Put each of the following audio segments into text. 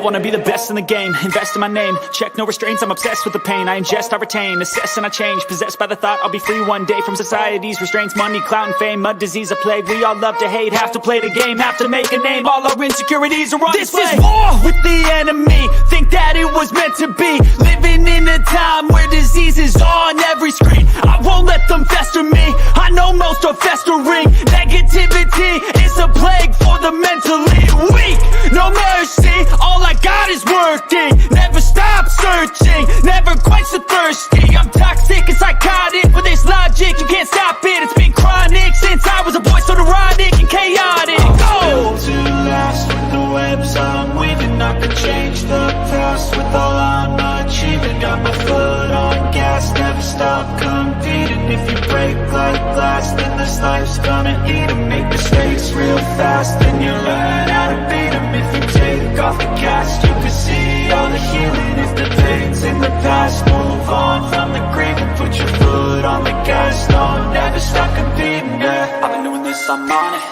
wanna be the best in the game, invest in my name, check no restraints, I'm obsessed with the pain. I ingest, I retain, assess and I change, possessed by the thought I'll be free one day from society's restraints. Money, clout and fame, mud, disease, a plague. We all love to hate, have to play the game, have to make a name. All our insecurities are on display. This is war with the enemy, think that it was meant to be. Living in a time where disease is on every screen. I won't let them fester me, I know most are festering. Negativity is a plague for the mentally weak. No mercy, all I got is working. Never stop searching, never quite so thirsty. I'm toxic and psychotic, with this logic you can't stop it. It's been chronic since I was a boy, so neurotic and chaotic. Built to last with the webs I'm weaving. I could change the past with all I'm achieving. Got my foot on gas, never stop competing. If you break like glass, then this life's gonna eat 'em. Make mistakes real fast, then you learn how to beat 'em. If you take off the gas, you can see all the healing. If the pain's in the past, move on from the grave and put your foot on the gas. No, never stop competing, yeah. I've been doing this, I'm on it,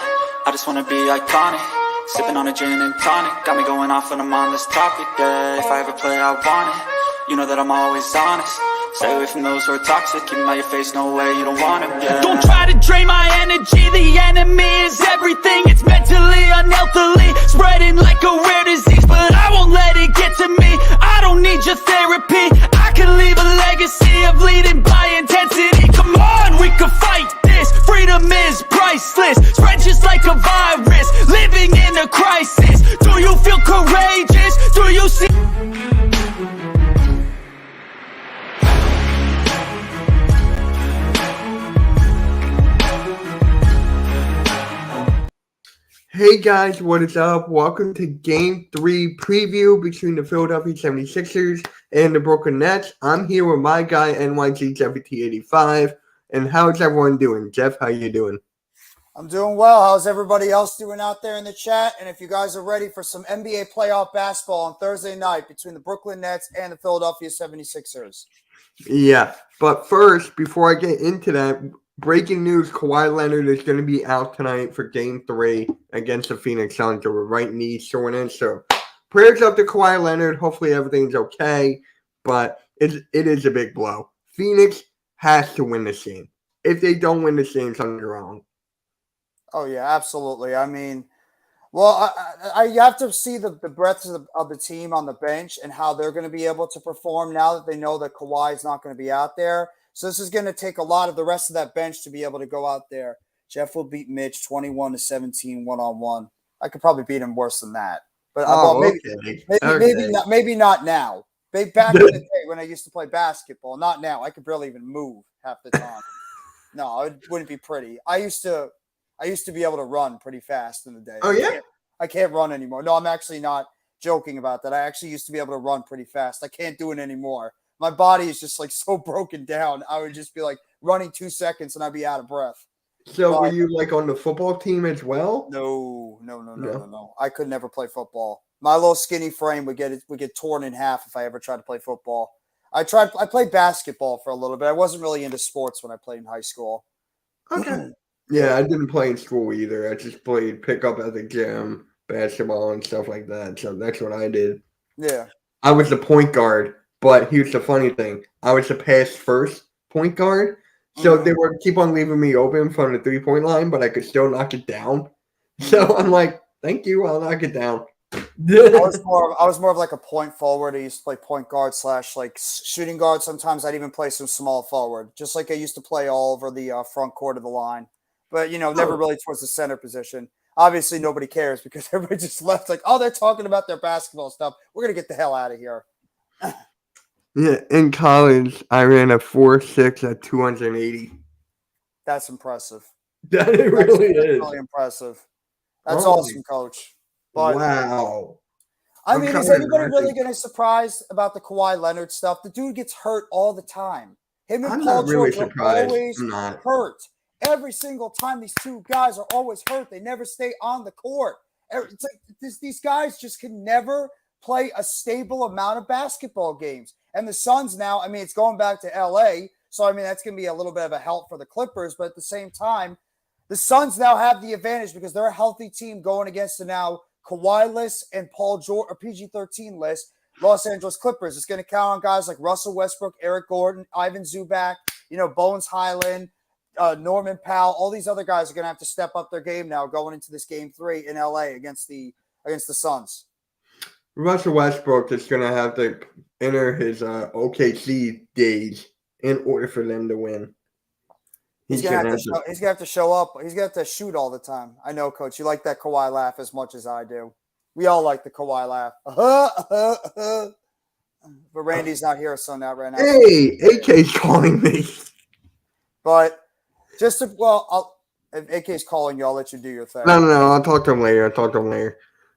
I just wanna be iconic. Sipping on a gin and tonic, got me going off when I'm on this topic, yeah. If I ever play, I want it, you know that I'm always honest. Stay away from those who are toxic, keep them out your face, no way, you don't want them, yeah. Don't try to drain my energy, the enemy is everything. It's mentally, unhealthily, spreading like a rare disease. But I won't let it get to me, I don't need your therapy. I can leave a legacy of leading by intensity. Come on, we can fight this, freedom is priceless. Spread just like a virus, living in a crisis. Do you feel courageous? Do you see? Hey guys, what is up? Welcome to Game 3 preview between the Philadelphia 76ers and the Brooklyn Nets. I'm here with my guy, NYG7085. And how's everyone doing? Jeff, how you doing? I'm doing well. How's everybody else doing out there in the chat? And if you guys are ready for some NBA playoff basketball on Thursday night between the Brooklyn Nets and the Philadelphia 76ers. Yeah, but first, before I get into that, breaking news, Kawhi Leonard is going to be out tonight for Game 3 against the Phoenix Suns with a right knee soreness. So prayers up to Kawhi Leonard. Hopefully everything's okay, but it is a big blow. Phoenix has to win this game. If they don't win this game, something's wrong. Oh, yeah, absolutely. I mean, well, I you have to see the breadth of the team on the bench and how they're going to be able to perform now that they know that Kawhi is not going to be out there. So this is going to take a lot of the rest of that bench to be able to go out there. Jeff will beat Mitch 21-17 one-on-one. I could probably beat him worse than that. But maybe not now. Back in the day when I used to play basketball, not now. I could barely even move half the time. No, it wouldn't be pretty. I used to be able to run pretty fast in the day. Oh, yeah? I can't run anymore. No, I'm actually not joking about that. I actually used to be able to run pretty fast. I can't do it anymore. My body is just like so broken down. I would just be like running 2 seconds and I'd be out of breath. So were you like on the football team as well? No. I could never play football. My little skinny frame would get torn in half if I ever tried to play football. I played basketball for a little bit. I wasn't really into sports when I played in high school. Okay. Yeah, I didn't play in school either. I just played pickup at the gym, basketball and stuff like that. So that's what I did. Yeah. I was the point guard. But here's the funny thing. I was the pass first point guard. So they would keep on leaving me open from the 3-point line, but I could still knock it down. So I'm like, thank you, I'll knock it down. I was more of like a point forward. I used to play point guard / like shooting guard. Sometimes I'd even play some small forward. Just like I used to play all over the front court of the line. But, never really towards the center position. Obviously, nobody cares because everybody just left like, oh, they're talking about their basketball stuff. We're going to get the hell out of here. Yeah, in college, I ran a 4.6 at 280. That's impressive. That really is. Really impressive. That's awesome, Coach. But, wow. I mean, is anybody really going to surprise about the Kawhi Leonard stuff? The dude gets hurt all the time. Him and Paul George are always hurt. Every single time these two guys are always hurt. They never stay on the court. It's like these guys just can never play a stable amount of basketball games. And the Suns now, I mean, it's going back to LA. So, I mean, that's going to be a little bit of a help for the Clippers. But at the same time, the Suns now have the advantage because they're a healthy team going against the now Kawhi-less and Paul George or PG-13-less Los Angeles Clippers. It's going to count on guys like Russell Westbrook, Eric Gordon, Ivan Zubac, Bones Highland, Norman Powell. All these other guys are going to have to step up their game now going into this game 3 in LA against the Suns. Russell Westbrook is going to have to enter his OKC days in order for them to win. He's going to have to show up. He's going to have to shoot all the time. I know, Coach. You like that Kawhi laugh as much as I do. We all like the Kawhi laugh. But Randy's not here, so not right now. Hey, AK's calling me. But just to, if AK's calling you, I'll let you do your thing. No. I'll talk to him later.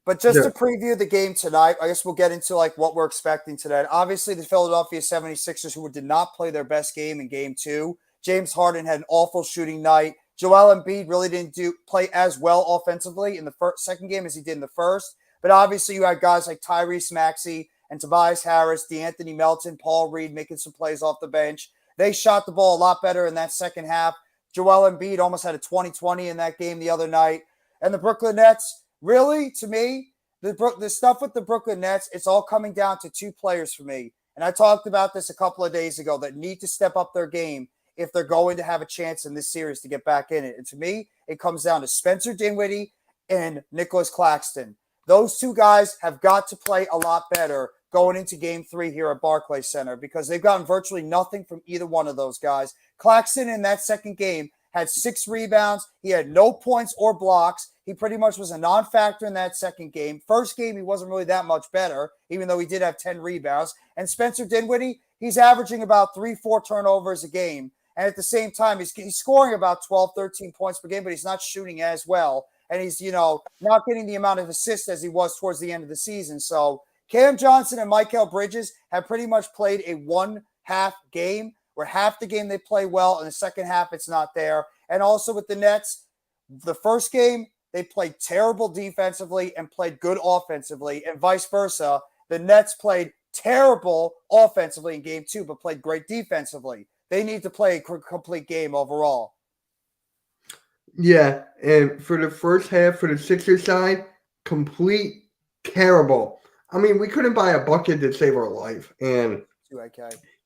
But just to preview the game tonight, I guess we'll get into what we're expecting tonight. Obviously, the Philadelphia 76ers, who did not play their best game in Game 2. James Harden had an awful shooting night. Joel Embiid really didn't play as well offensively in the second game as he did in the first. But obviously, you had guys like Tyrese Maxey and Tobias Harris, DeAnthony Melton, Paul Reed making some plays off the bench. They shot the ball a lot better in that second half. Joel Embiid almost had a 20-20 in that game the other night. And the Brooklyn Nets, really, to me, the stuff with the Brooklyn Nets, it's all coming down to 2 players for me. And I talked about this a couple of days ago that need to step up their game if they're going to have a chance in this series to get back in it. And to me, it comes down to Spencer Dinwiddie and Nicholas Claxton. Those 2 guys have got to play a lot better going into Game 3 here at Barclays Center because they've gotten virtually nothing from either one of those guys. Claxton in that second game had 6 rebounds. He had no points or blocks. He pretty much was a non-factor in that second game. First game, he wasn't really that much better, even though he did have 10 rebounds. And Spencer Dinwiddie, he's averaging about 3-4 turnovers a game. And at the same time, he's scoring about 12, 13 points per game, but he's not shooting as well. And he's, not getting the amount of assists as he was towards the end of the season. So Cam Johnson and Mikal Bridges have pretty much played a one-half game where half the game they play well, and the second half it's not there. And also with the Nets, the first game, they played terrible defensively and played good offensively, and vice versa. The Nets played terrible offensively in Game 2, but played great defensively. They need to play a complete game overall. Yeah, and for the first half, for the Sixers side, complete terrible. I mean, we couldn't buy a bucket to save our life. And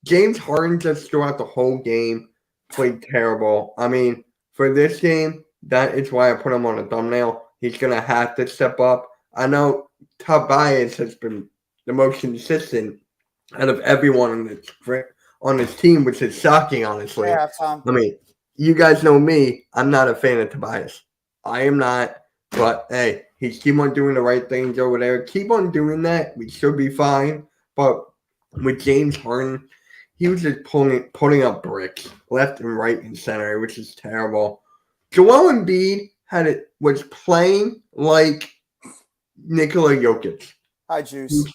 James Harden just throughout the whole game played terrible. I mean, for this game, that is why I put him on a thumbnail. He's going to have to step up. I know Tobias has been the most consistent out of everyone on this team, which is shocking, honestly. Yeah, Tom. I mean, you guys know me. I'm not a fan of Tobias. I am not. But, hey, he's keep on doing the right things over there. Keep on doing that. We should be fine. But with James Harden, he was just putting up bricks left and right and center, which is terrible. Joel Embiid was playing like Nikola Jokic. Hi, Juice.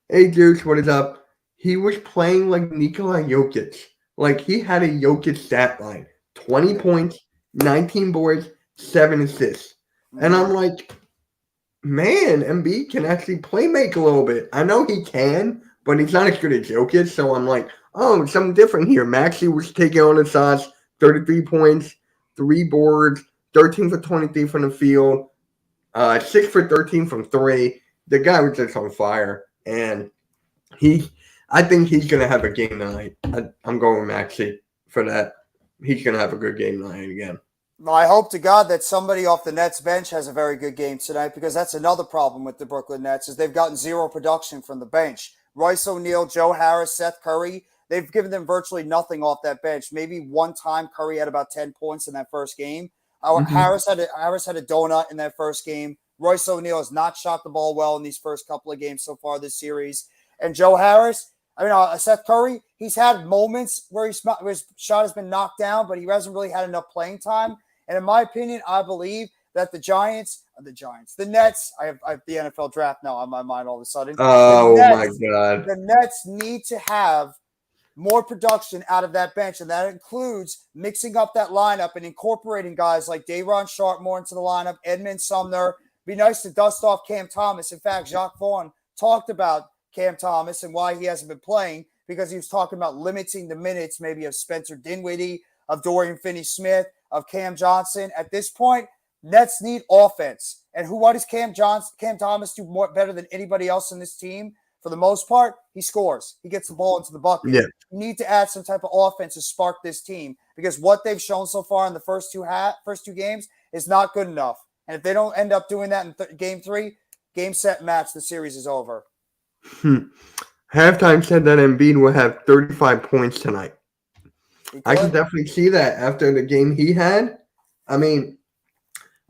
Hey, Juice, what is up? He was playing like Nikola Jokic. Like, he had a Jokic stat line. 20 points, 19 boards, 7 assists. And I'm like, man, Embiid can actually play make a little bit. I know he can, but he's not as good as Jokic. So I'm like, oh, something different here. Maxey was taking on the shots, 33 points, 3 boards, 13 for 23 from the field, 6 for 13 from 3. The guy was just on fire. And I think he's going to have a game tonight. I'm going with Maxey for that. He's going to have a good game tonight again. Well, I hope to God that somebody off the Nets bench has a very good game tonight, because that's another problem with the Brooklyn Nets is they've gotten zero production from the bench. Royce O'Neal, Joe Harris, Seth Curry, they've given them virtually nothing off that bench. Maybe one time Curry had about 10 points in that first game. Harris had a donut in that first game. Royce O'Neal has not shot the ball well in these first couple of games so far this series. And Joe Harris, Seth Curry, he's had moments where his shot has been knocked down, but he hasn't really had enough playing time. And in my opinion, I believe that the Nets, I have the NFL draft now on my mind all of a sudden. Oh, my God. The Nets need to have more production out of that bench, and that includes mixing up that lineup and incorporating guys like Day'Ron Sharpe more into the lineup, Edmund Sumner. Be nice to dust off Cam Thomas. In fact, Jacques Vaughn talked about Cam Thomas and why he hasn't been playing, because he was talking about limiting the minutes maybe of Spencer Dinwiddie, of Dorian Finney-Smith, of Cam Johnson. At this point, Nets need offense. And what does Cam Thomas do better than anybody else in this team? For the most part, he scores. He gets the ball into the bucket. Yeah. You need to add some type of offense to spark this team because what they've shown so far in the first two games is not good enough. And if they don't end up doing that in game 3, game, set, match, the series is over. Halftime said that Embiid will have 35 points tonight. I can definitely see that after the game he had. I mean,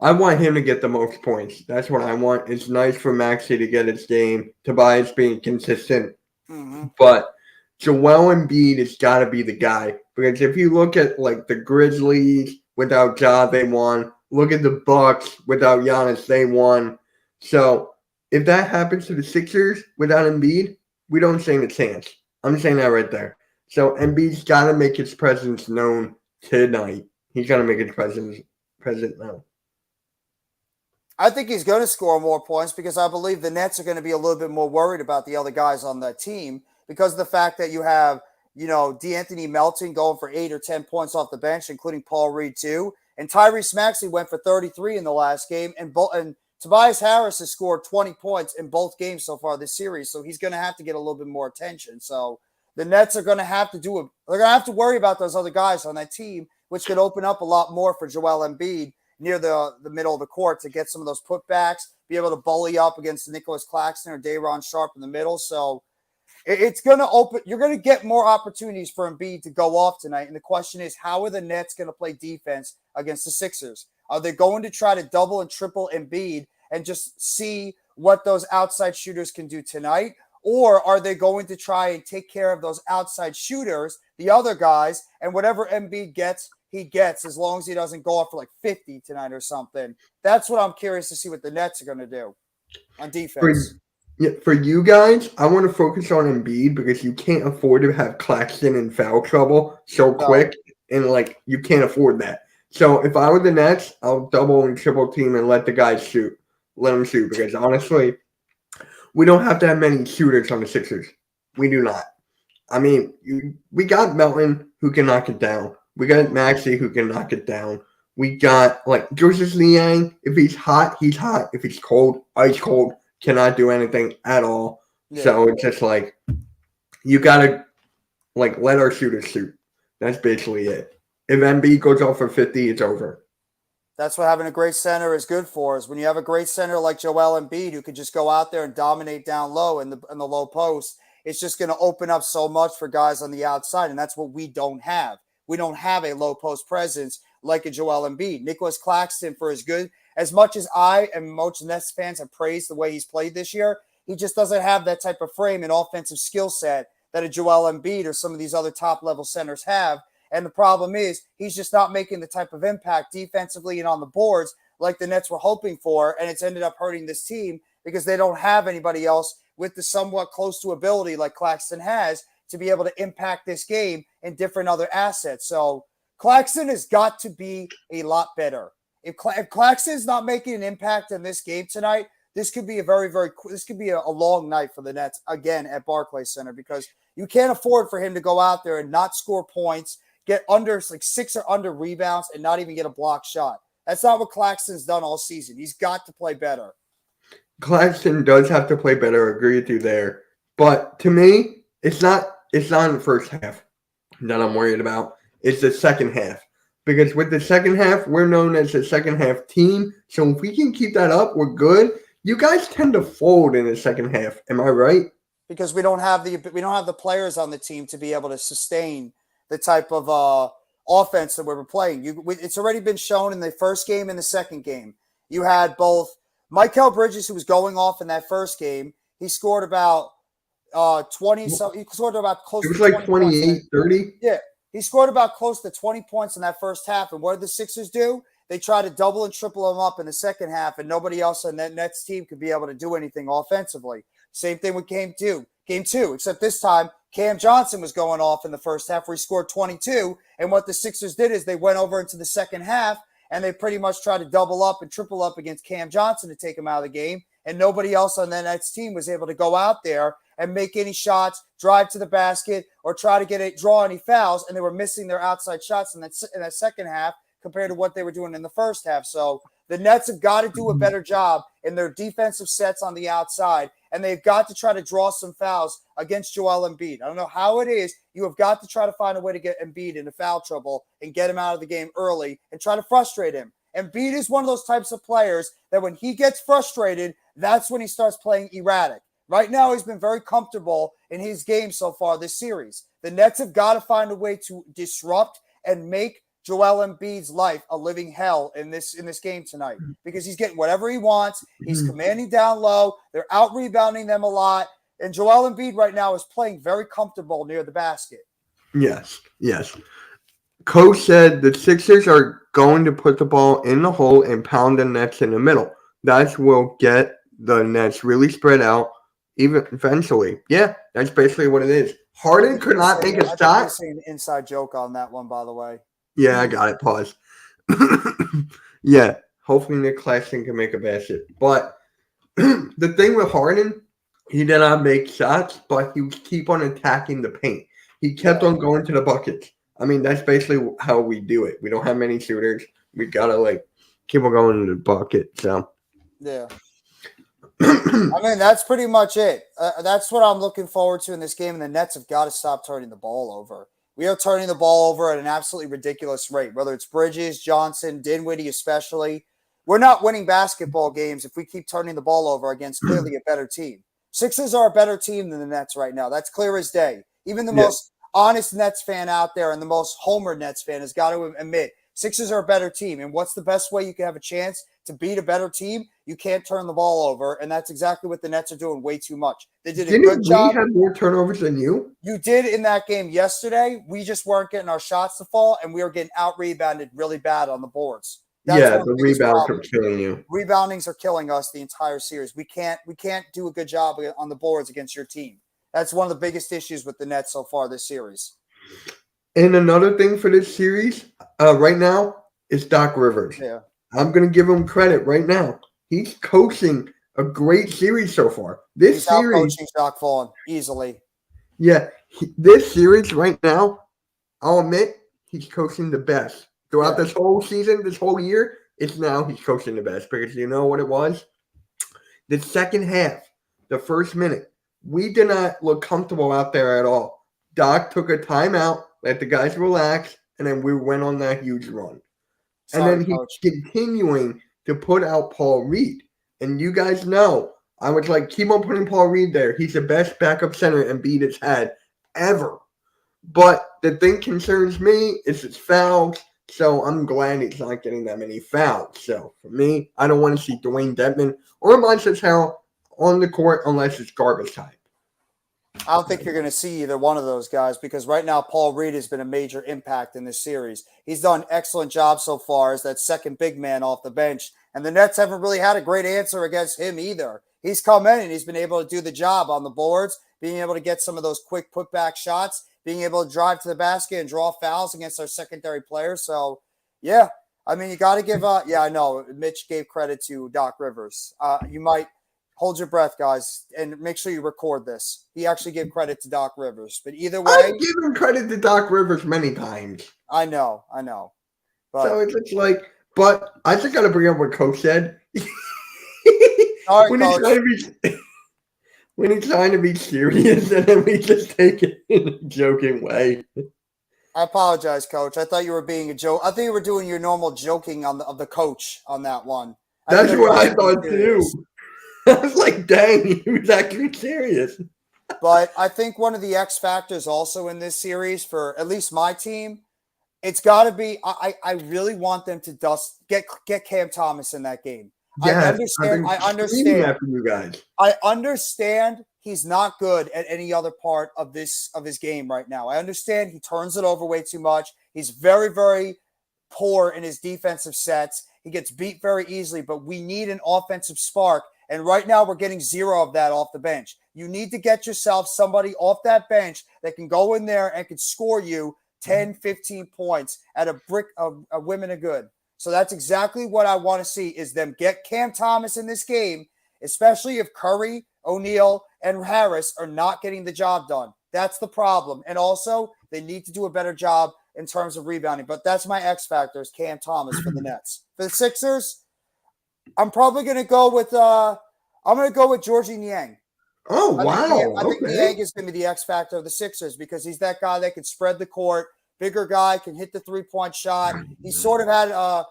I want him to get the most points. That's what I want. It's nice for Maxey to get his game. Tobias being consistent. Mm-hmm. But Joel Embiid has got to be the guy. Because if you look at like the Grizzlies without Ja, they won. Look at the Bucks without Giannis, they won. So if that happens to the Sixers without Embiid, we don't stand a chance. I'm saying that right there. So Embiid's got to make his presence known tonight. He's got to make his presence known. I think he's going to score more points because I believe the Nets are going to be a little bit more worried about the other guys on that team because of the fact that you have, DeAnthony Melton going for 8 or 10 points off the bench, including Paul Reed too. And Tyrese Maxey went for 33 in the last game. And Tobias Harris has scored 20 points in both games so far this series. So he's going to have to get a little bit more attention. So the Nets are going to have to they're going to have to worry about those other guys on that team, which could open up a lot more for Joel Embiid near the middle of the court to get some of those putbacks, be able to bully up against Nicholas Claxton or Day'Ron Sharpe in the middle. So it's going to open. You're going to get more opportunities for Embiid to go off tonight. And the question is, how are the Nets going to play defense against the Sixers? Are they going to try to double and triple Embiid and just see what those outside shooters can do tonight? Or are they going to try and take care of those outside shooters, the other guys, and whatever Embiid gets, he gets, as long as he doesn't go off for like 50 tonight or something. That's what I'm curious to see what the Nets are going to do on defense. For you guys, I want to focus on Embiid because you can't afford to have Claxton in foul trouble so quick, and you can't afford that. So if I were the Nets, I'll double and triple team and let the guys shoot. Let them shoot because honestly, we don't have to have many shooters on the Sixers. We do not. I mean, we got Melton who can knock it down. We got Maxey who can knock it down. We got Joseph Niang. If he's hot, he's hot. If he's cold, ice cold. Cannot do anything at all. Yeah. So it's just you gotta let our shooters shoot. That's basically it. If Embiid goes off for 50, it's over. That's what having a great center is good for. Is when you have a great center like Joel Embiid who can just go out there and dominate down low in the low post. It's just going to open up so much for guys on the outside, and that's what we don't have. We don't have a low post presence like a Joel Embiid. Nicholas Claxton, for as much as I and most Nets fans have praised the way he's played this year, he just doesn't have that type of frame and offensive skill set that a Joel Embiid or some of these other top-level centers have. And the problem is he's just not making the type of impact defensively and on the boards like the Nets were hoping for, and it's ended up hurting this team because they don't have anybody else with the somewhat close to ability like Claxton has to be able to impact this game in different other assets. So Claxton has got to be a lot better. If Claxton is not making an impact in this game tonight, this could be a a long night for the Nets again at Barclays Center because you can't afford for him to go out there and not score points, get under 6 or under rebounds, and not even get a block shot. That's not what Claxton's done all season. He's got to play better. Claxton does have to play better. I agree with you there. But to me, it's not in the first half that I'm worried about. It's the second half. Because with the second half, we're known as a second half team. So if we can keep that up, we're good. You guys tend to fold in the second half. Am I right? Because we don't have the players on the team to be able to sustain the type of offense that we're playing. It's already been shown in the first game and the second game. You had both Mikal Bridges, who was going off in that first game. He scored about 20. So he scored about close. It was 28, 30. Yeah. He scored about close to 20 points in that first half. And what did the Sixers do? They tried to double and triple him up in the second half, and nobody else on that Nets team could be able to do anything offensively. Same thing with game two, except this time Cam Johnson was going off in the first half where he scored 22. And what the Sixers did is they went over into the second half, and they pretty much tried to double up and triple up against Cam Johnson to take him out of the game. And nobody else on that Nets team was able to go out there and make any shots, drive to the basket, or try to draw any fouls. And they were missing their outside shots in that second half compared to what they were doing in the first half. So The Nets have got to do a better job in their defensive sets on the outside, and they've got to try to draw some fouls against Joel Embiid. I don't know how it is. You have got to try to find a way to get Embiid into foul trouble and get him out of the game early and try to frustrate him. Embiid is one of those types of players that when he gets frustrated, that's when he starts playing erratic. Right now, he's been very comfortable in his game so far this series. The Nets have got to find a way to disrupt and make Joel Embiid's life a living hell in this game tonight because he's getting whatever he wants. He's commanding down low. They're out-rebounding them a lot. And Joel Embiid right now is playing very comfortable near the basket. Yes. Coach said the Sixers are going to put the ball in the hole and pound the Nets in the middle. That will get the Nets really spread out even eventually. Yeah, that's basically what it is. Harden could not make a shot. I think an inside joke on that one, by the way. Yeah, I got it. Pause. Yeah, hopefully Nick Claxton can make a basket. But the thing with Harden, he did not make shots, but he would keep on attacking the paint. He kept on going to the buckets. I mean, that's basically how we do it. We don't have many shooters. We got to, keep on going to the bucket. So, yeah. I mean, that's pretty much it. That's what I'm looking forward to in this game, and the Nets have got to stop turning the ball over. We are turning the ball over at an absolutely ridiculous rate, whether it's Bridges, Johnson, Dinwiddie especially. We're not winning basketball games if we keep turning the ball over against clearly a better team. Sixers are a better team than the Nets right now. That's clear as day. Even the most honest Nets fan out there and the most homer Nets fan has got to admit Sixers are a better team. And what's the best way you can have a chance to beat a better team? You can't turn the ball over, and that's exactly what the Nets are doing way too much. They did a good job. Didn't we have more turnovers than you? You did in that game yesterday. We just weren't getting our shots to fall, and we were getting out-rebounded really bad on the boards. That's the rebounds are killing you. Reboundings are killing us the entire series. We can't do a good job on the boards against your team. That's one of the biggest issues with the Nets so far this series. And another thing for this series right now is Doc Rivers. Yeah. I'm going to give him credit right now. He's coaching a great series so far. He's out-coaching Jacque Vaughn easily. Yeah, this series right now, I'll admit, he's coaching the best. Throughout this whole season, this whole year, it's now he's coaching the best. Because you know what it was? The second half, the first minute, we did not look comfortable out there at all. Doc took a timeout, let the guys relax, and then we went on that huge run. And then he's continuing to put out Paul Reed. And you guys know, I was like, keep on putting Paul Reed there. He's the best backup center Embiid has had ever. But the thing concerns me is his fouls. So I'm glad he's not getting that many fouls. So for me, I don't want to see Dwayne Dedmon or Montrezl Harrell on the court unless it's garbage time. I don't think you're going to see either one of those guys because right now Paul Reed has been a major impact in this series. He's done an excellent job so far as that second big man off the bench, and the Nets haven't really had a great answer against him either. He's come in and he's been able to do the job on the boards, being able to get some of those quick putback shots, being able to drive to the basket and draw fouls against our secondary players. So, yeah, I mean, you got to give I know Mitch gave credit to Doc Rivers. You might hold your breath, guys, and make sure you record this. He actually gave credit to Doc Rivers. But either way, I've given credit to Doc Rivers many times. I know. But, so it's just like, but I just got to bring up what Coach said. All right, when he's trying to be serious, and then we just take it in a joking way. I apologize, Coach. I thought you were being a joke. I think you were doing your normal joking of the coach on that one. That's what I thought too. I was like, dang, he was actually serious. But I think one of the X factors also in this series for at least my team, it's got to be. I really want them to get Cam Thomas in that game. Yeah, I understand. After you guys. I understand he's not good at any other part of his game right now. I understand he turns it over way too much. He's very, very poor in his defensive sets. He gets beat very easily, but we need an offensive spark. And right now we're getting zero of that off the bench. You need to get yourself somebody off that bench that can go in there and can score you 10, 15 points at a whim and a good. So that's exactly what I want to see is them get Cam Thomas in this game, especially if Curry, O'Neal, and Harris are not getting the job done. That's the problem. And also, they need to do a better job in terms of rebounding. But that's my X factor is Cam Thomas for the Nets. For the Sixers, I'm probably going to go with Georgie Niang. Oh, wow. I think Niang is going to be the X factor of the Sixers because he's that guy that can spread the court, bigger guy, can hit the three-point shot. He sort of had a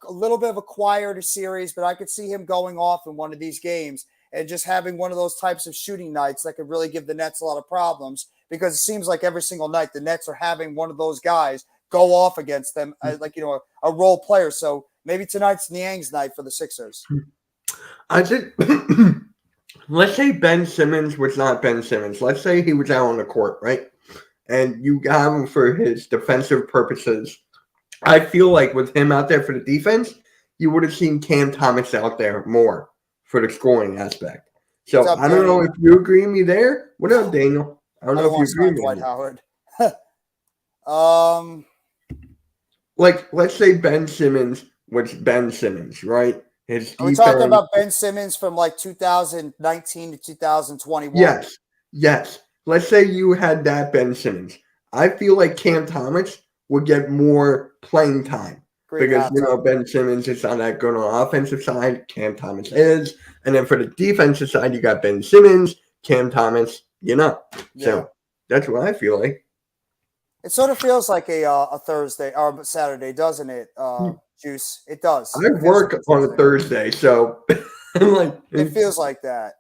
little bit of a quieter series, but I could see him going off in one of these games and just having one of those types of shooting nights that could really give the Nets a lot of problems because it seems like every single night the Nets are having one of those guys go off against them, like, a role player. So maybe tonight's Niang's night for the Sixers. I think, let's say Ben Simmons was not Ben Simmons. Let's say he was out on the court, right? And you got him for his defensive purposes. I feel like with him out there for the defense, you would have seen Cam Thomas out there more for the scoring aspect. So I don't know if you agree with me there. What up, Daniel? I don't know if you agree with me. Howard. Like, let's say Ben Simmons was Ben Simmons, right? Are we talking about Ben Simmons from like 2019 to 2021? Yes. Let's say you had that Ben Simmons. I feel like Cam Thomas would get more playing time because, Ben Simmons is not that good on the offensive side. Cam Thomas is. And then for the defensive side, you got Ben Simmons, Cam Thomas, So that's what I feel like. It sort of feels like a Thursday or Saturday, doesn't it, Juice? It does. I work on a Thursday, so I'm like, it feels like that.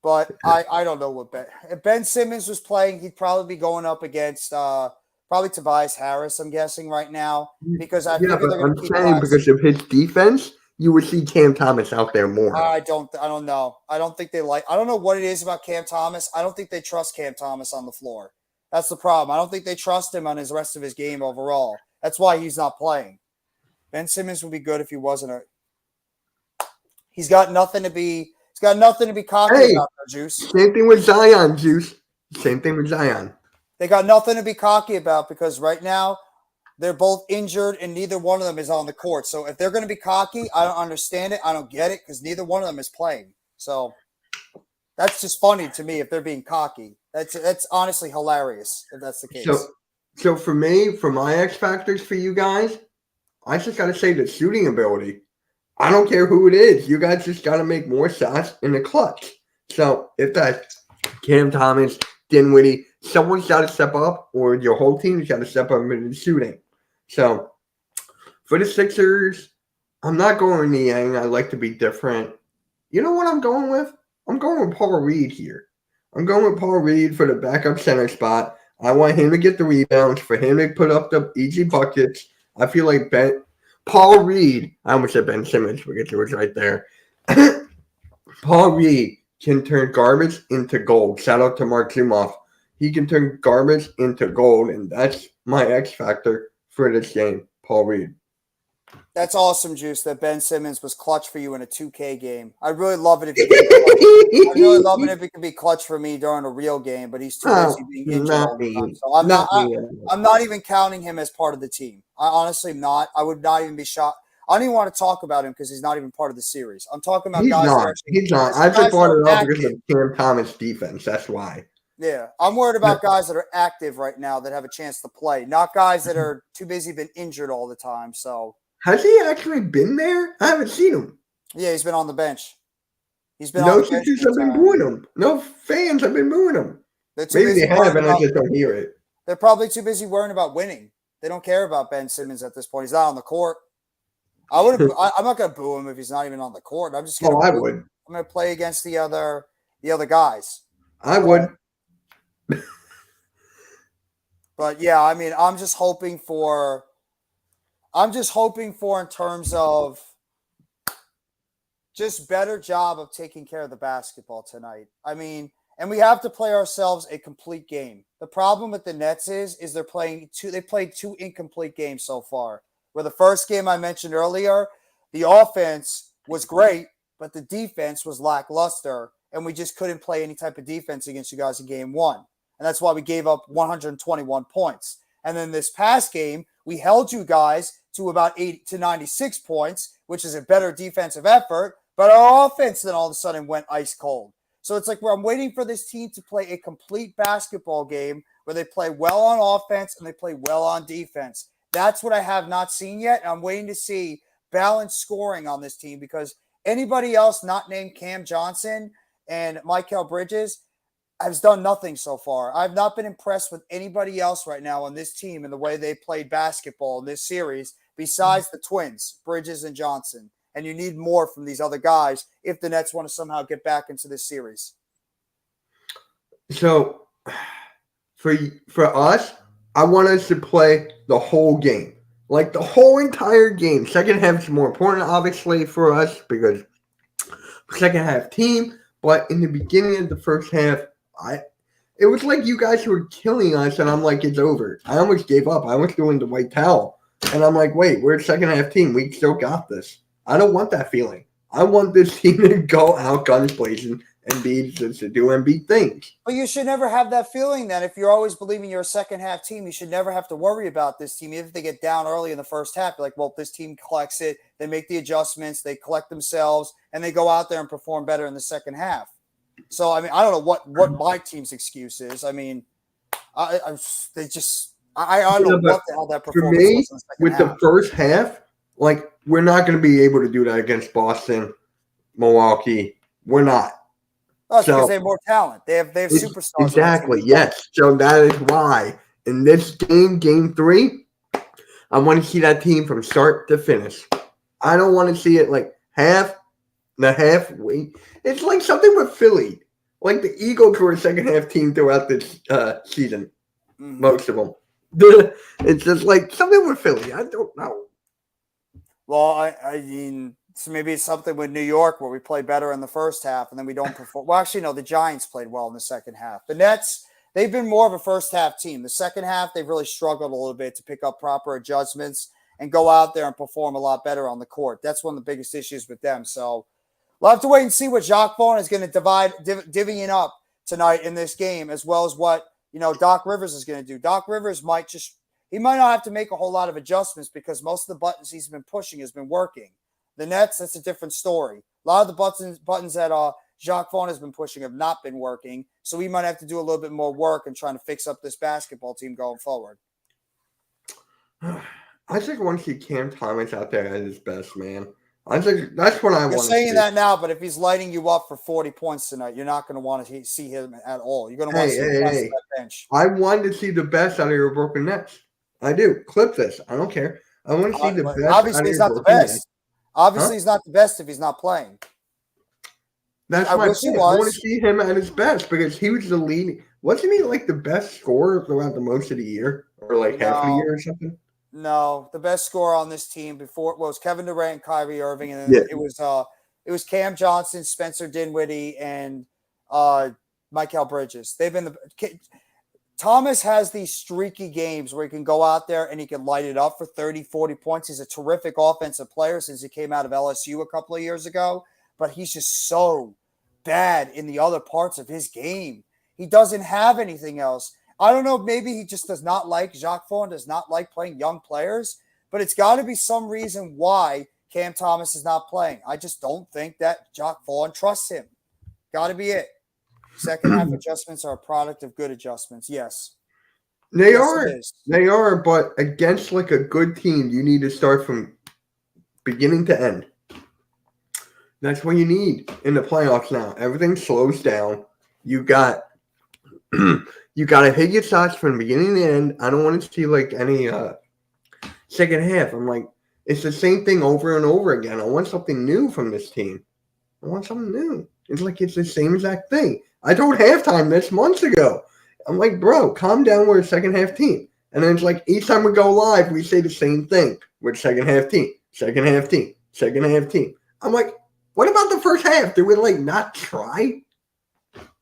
But I don't know what if Ben Simmons was playing, he'd probably be going up against probably Tobias Harris, I'm guessing right now, because I'm saying because of his defense, you would see Cam Thomas out there more. I don't know. I don't think I don't know what it is about Cam Thomas. I don't think they trust Cam Thomas on the floor. That's the problem. I don't think they trust him on his rest of his game overall. That's why he's not playing. Ben Simmons would be good if he wasn't He's got nothing to be cocky about, Juice. Same thing with Zion, Juice. Same thing with Zion. They got nothing to be cocky about because right now they're both injured and neither one of them is on the court. So if they're going to be cocky, I don't understand it. I don't get it because neither one of them is playing. So that's just funny to me if they're being cocky. That's honestly hilarious if that's the case. So for me, for my X factors for you guys, I just got to say the shooting ability. I don't care who it is. You guys just got to make more shots in the clutch. So if that's Cam Thomas, Dinwiddie, someone's got to step up or your whole team's got to step up in the shooting. So for the Sixers, I'm not going with Niang. I like to be different. You know what I'm going with? I'm going with Paul Reed here. I'm going with Paul Reed for the backup center spot. I want him to get the rebounds, for him to put up the easy buckets. I feel like Paul Reed, I almost said Ben Simmons because it was right there. Paul Reed can turn garbage into gold. Shout out to Mark Zumoff. He can turn garbage into gold, and that's my X factor for this game, Paul Reed. That's awesome, Juice, that Ben Simmons was clutch for you in a 2K game. I really love it if it could be clutch for me during a real game, but he's too busy being injured all the time. So I'm not even counting him as part of the team. I honestly am not. I would not even be shocked. I don't even want to talk about him because he's not even part of the series. I'm talking about guys. He's not. I just brought it up because of Cam Thomas' defense. That's why. Yeah, I'm worried about guys that are active right now that have a chance to play, not guys that are too busy being injured all the time. So. Has he actually been there? I haven't seen him. Yeah, he's been on the bench. He's been on the bench. No Sixers have been booing him. No fans have been booing him. Maybe they have, and I just don't hear it. They're probably too busy worrying about winning. They don't care about Ben Simmons at this point. He's not on the court. I'm not going to boo him if he's not even on the court. I'm just going to. I would. I'm going to play against the other guys. I would. But yeah, I mean, I'm just hoping for in terms of just better job of taking care of the basketball tonight. I mean, and we have to play ourselves a complete game. The problem with the Nets is they played two incomplete games so far. Where the first game I mentioned earlier, the offense was great, but the defense was lackluster, and we just couldn't play any type of defense against you guys in game one. And that's why we gave up 121 points. And then this past game, we held you guys to about 80 to 96 points, which is a better defensive effort, but our offense then all of a sudden went ice cold. So it's like I'm waiting for this team to play a complete basketball game where they play well on offense and they play well on defense. That's what I have not seen yet. I'm waiting to see balanced scoring on this team because anybody else not named Cam Johnson and Mikal Bridges has done nothing so far. I've not been impressed with anybody else right now on this team and the way they played basketball in this series besides the twins, Bridges and Johnson. And you need more from these other guys if the Nets want to somehow get back into this series. So for us, I want us to play the whole game. Like the whole entire game. Second half is more important, obviously, for us because second half team. But in the beginning of the first half, it was like you guys were killing us, and I'm like, it's over. I almost gave up. I was doing the white towel. And I'm like, wait, we're a second half team. We still got this. I don't want that feeling. I want this team to go out guns blazing and do Embiid things. But you should never have that feeling then. If you're always believing you're a second half team, you should never have to worry about this team. Even if they get down early in the first half, you're like, well, this team collects it. They make the adjustments. They collect themselves, and they go out there and perform better in the second half. So, I mean, I don't know what my team's excuse is. I mean, I don't know what the hell that performance was in the second with half. The first half, like, we're not going to be able to do that against Boston, Milwaukee. We're not. Oh, because they have more talent. They have superstars. Exactly, yes. So that is why in this game 3, I want to see that team from start to finish. I don't want to see it like halfway. It's like something with Philly. Like the Eagles were a second half team throughout this season. Mm-hmm. Most of them. It's just like something with Philly. I don't know. Well, I mean, so maybe it's something with New York where we play better in the first half and then we don't perform. Well, actually, no, the Giants played well in the second half. The Nets, they've been more of a first half team. The second half, they've really struggled a little bit to pick up proper adjustments and go out there and perform a lot better on the court. That's one of the biggest issues with them. So we'll have to wait and see what Jacques Vaughn is going to divvying up tonight in this game, as well as what, Doc Rivers is going to do. Doc Rivers he might not have to make a whole lot of adjustments because most of the buttons he's been pushing has been working. The Nets, that's a different story. A lot of the buttons that Jacques Vaughn has been pushing have not been working, so we might have to do a little bit more work in trying to fix up this basketball team going forward. I just want to see Cam Thomas out there at his best, man. That's what I want to see. You're saying that now, but if he's lighting you up for 40 points tonight, you're not going to want to see him at all. You're going to want to see the rest of that bench. I wanted to see the best out of your Brooklyn Nets. I do. Clip this. I don't care. I want to see the best. Obviously, he's not the best. Obviously, he's not the best if he's not playing. That's my point. I want to see him at his best because he was the lead. Wasn't he like the best scorer throughout the most of the year or like half the year or something? No, the best scorer on this team before was Kevin Durant and Kyrie Irving, and then it was Cam Johnson, Spencer Dinwiddie, and Mikal Bridges. They've been Thomas has these streaky games where he can go out there and he can light it up for 30, 40 points. He's a terrific offensive player since he came out of LSU a couple of years ago, but he's just so bad in the other parts of his game. He doesn't have anything else. I don't know, maybe he just does not like, Jacques Vaughn does not like playing young players, but it's got to be some reason why Cam Thomas is not playing. I just don't think that Jacques Vaughn trusts him. Got to be it. Second half adjustments are a product of good adjustments. Yes. They are, but against like a good team, you need to start from beginning to end. That's what you need in the playoffs now. Everything slows down. You got to hit your shots from the beginning to end. I don't want to see like any second half. I'm like, it's the same thing over and over again. I want something new from this team. I want something new. It's like it's the same exact thing. I told halftime this months ago. I'm like, bro, calm down. We're a second half team. And then it's like each time we go live, we say the same thing. We're second half team, second half team, second half team. I'm like, what about the first half? Did we like not try?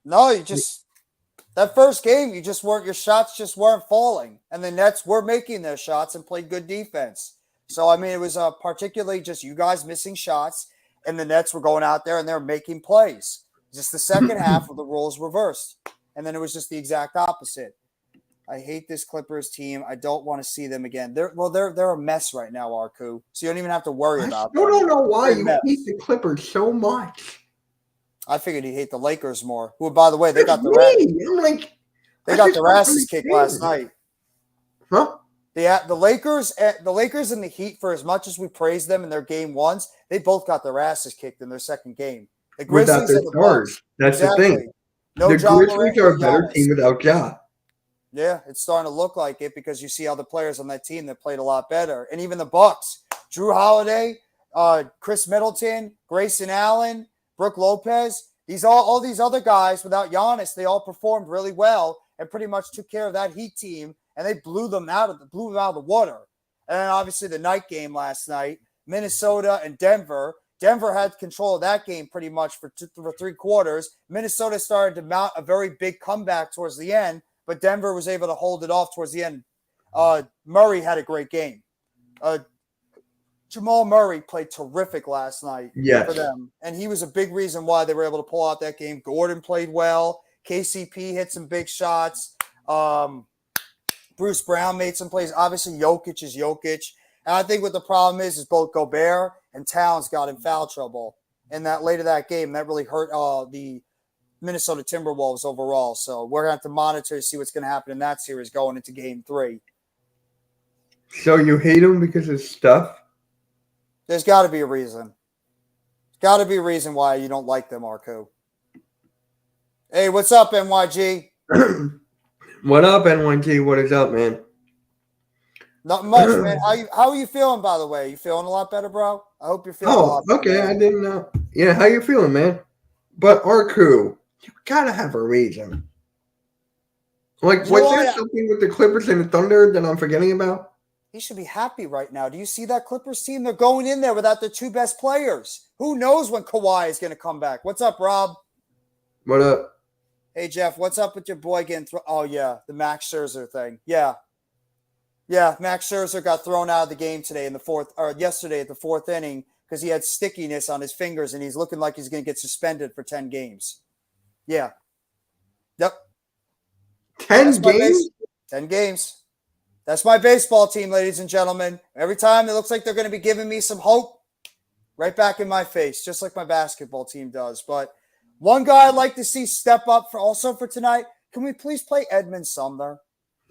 No, that first game, your shots just weren't falling. And the Nets were making their shots and played good defense. So, I mean, it was particularly just you guys missing shots, and the Nets were going out there and they're making plays. Just the second half of the roles reversed. And then it was just the exact opposite. I hate this Clippers team. I don't want to see them again. They're a mess right now, Arku. So you don't even have to worry about them. I don't know why you hate the Clippers so much. I figured you hate the Lakers more. Who, by the way, they got their asses kicked last night. Huh? The Lakers and the Heat, for as much as we praise them in their game ones, they both got their asses kicked in their second game. The Grizzlies and the Bucks. That's exactly. The thing. No, the Grizzlies are a better team without Ja. Yeah, it's starting to look like it because you see other players on that team that played a lot better. And even the Bucks, Drew Holiday, Chris Middleton, Grayson Allen, Brook Lopez, all these other guys without Giannis, they all performed really well and pretty much took care of that Heat team, and they blew them out of the water. And then obviously the night game last night, Minnesota and Denver. Denver had control of that game pretty much for 3 quarters. Minnesota started to mount a very big comeback towards the end, but Denver was able to hold it off towards the end. Murray had a great game. Jamal Murray played terrific last night for them, and he was a big reason why they were able to pull out that game. Gordon played well. KCP hit some big shots. Bruce Brown made some plays. Obviously, Jokic is Jokic. And I think what the problem is both Gobert and Towns got in foul trouble. And that later that game, that really hurt the Minnesota Timberwolves overall. So we're going to have to monitor to see what's going to happen in that series going into game 3. So you hate him because of stuff? There's got to be a reason. There's got to be a reason why you don't like them, Marco. Hey, what's up, NYG? What up, NYG? What is up, man? Not much, man. How are you feeling, by the way? You feeling a lot better, bro? I hope you're feeling a lot better. Okay. I didn't know. Yeah, how you feeling, man? But Arku, you gotta have a reason. Like, was there something with the Clippers and the Thunder that I'm forgetting about? He should be happy right now. Do you see that Clippers team? They're going in there without their 2 best players. Who knows when Kawhi is going to come back? What's up, Rob? What up? Hey, Jeff, what's up with your boy getting oh, yeah, the Max Scherzer thing. Yeah, Max Scherzer got thrown out of the game today yesterday at the 4th inning because he had stickiness on his fingers, and he's looking like he's going to get suspended for 10 games. Yeah. Yep. 10 games? 10 games. That's my baseball team, ladies and gentlemen. Every time it looks like they're going to be giving me some hope, right back in my face, just like my basketball team does. But one guy I'd like to see step up for tonight. Can we please play Edmund Sumner?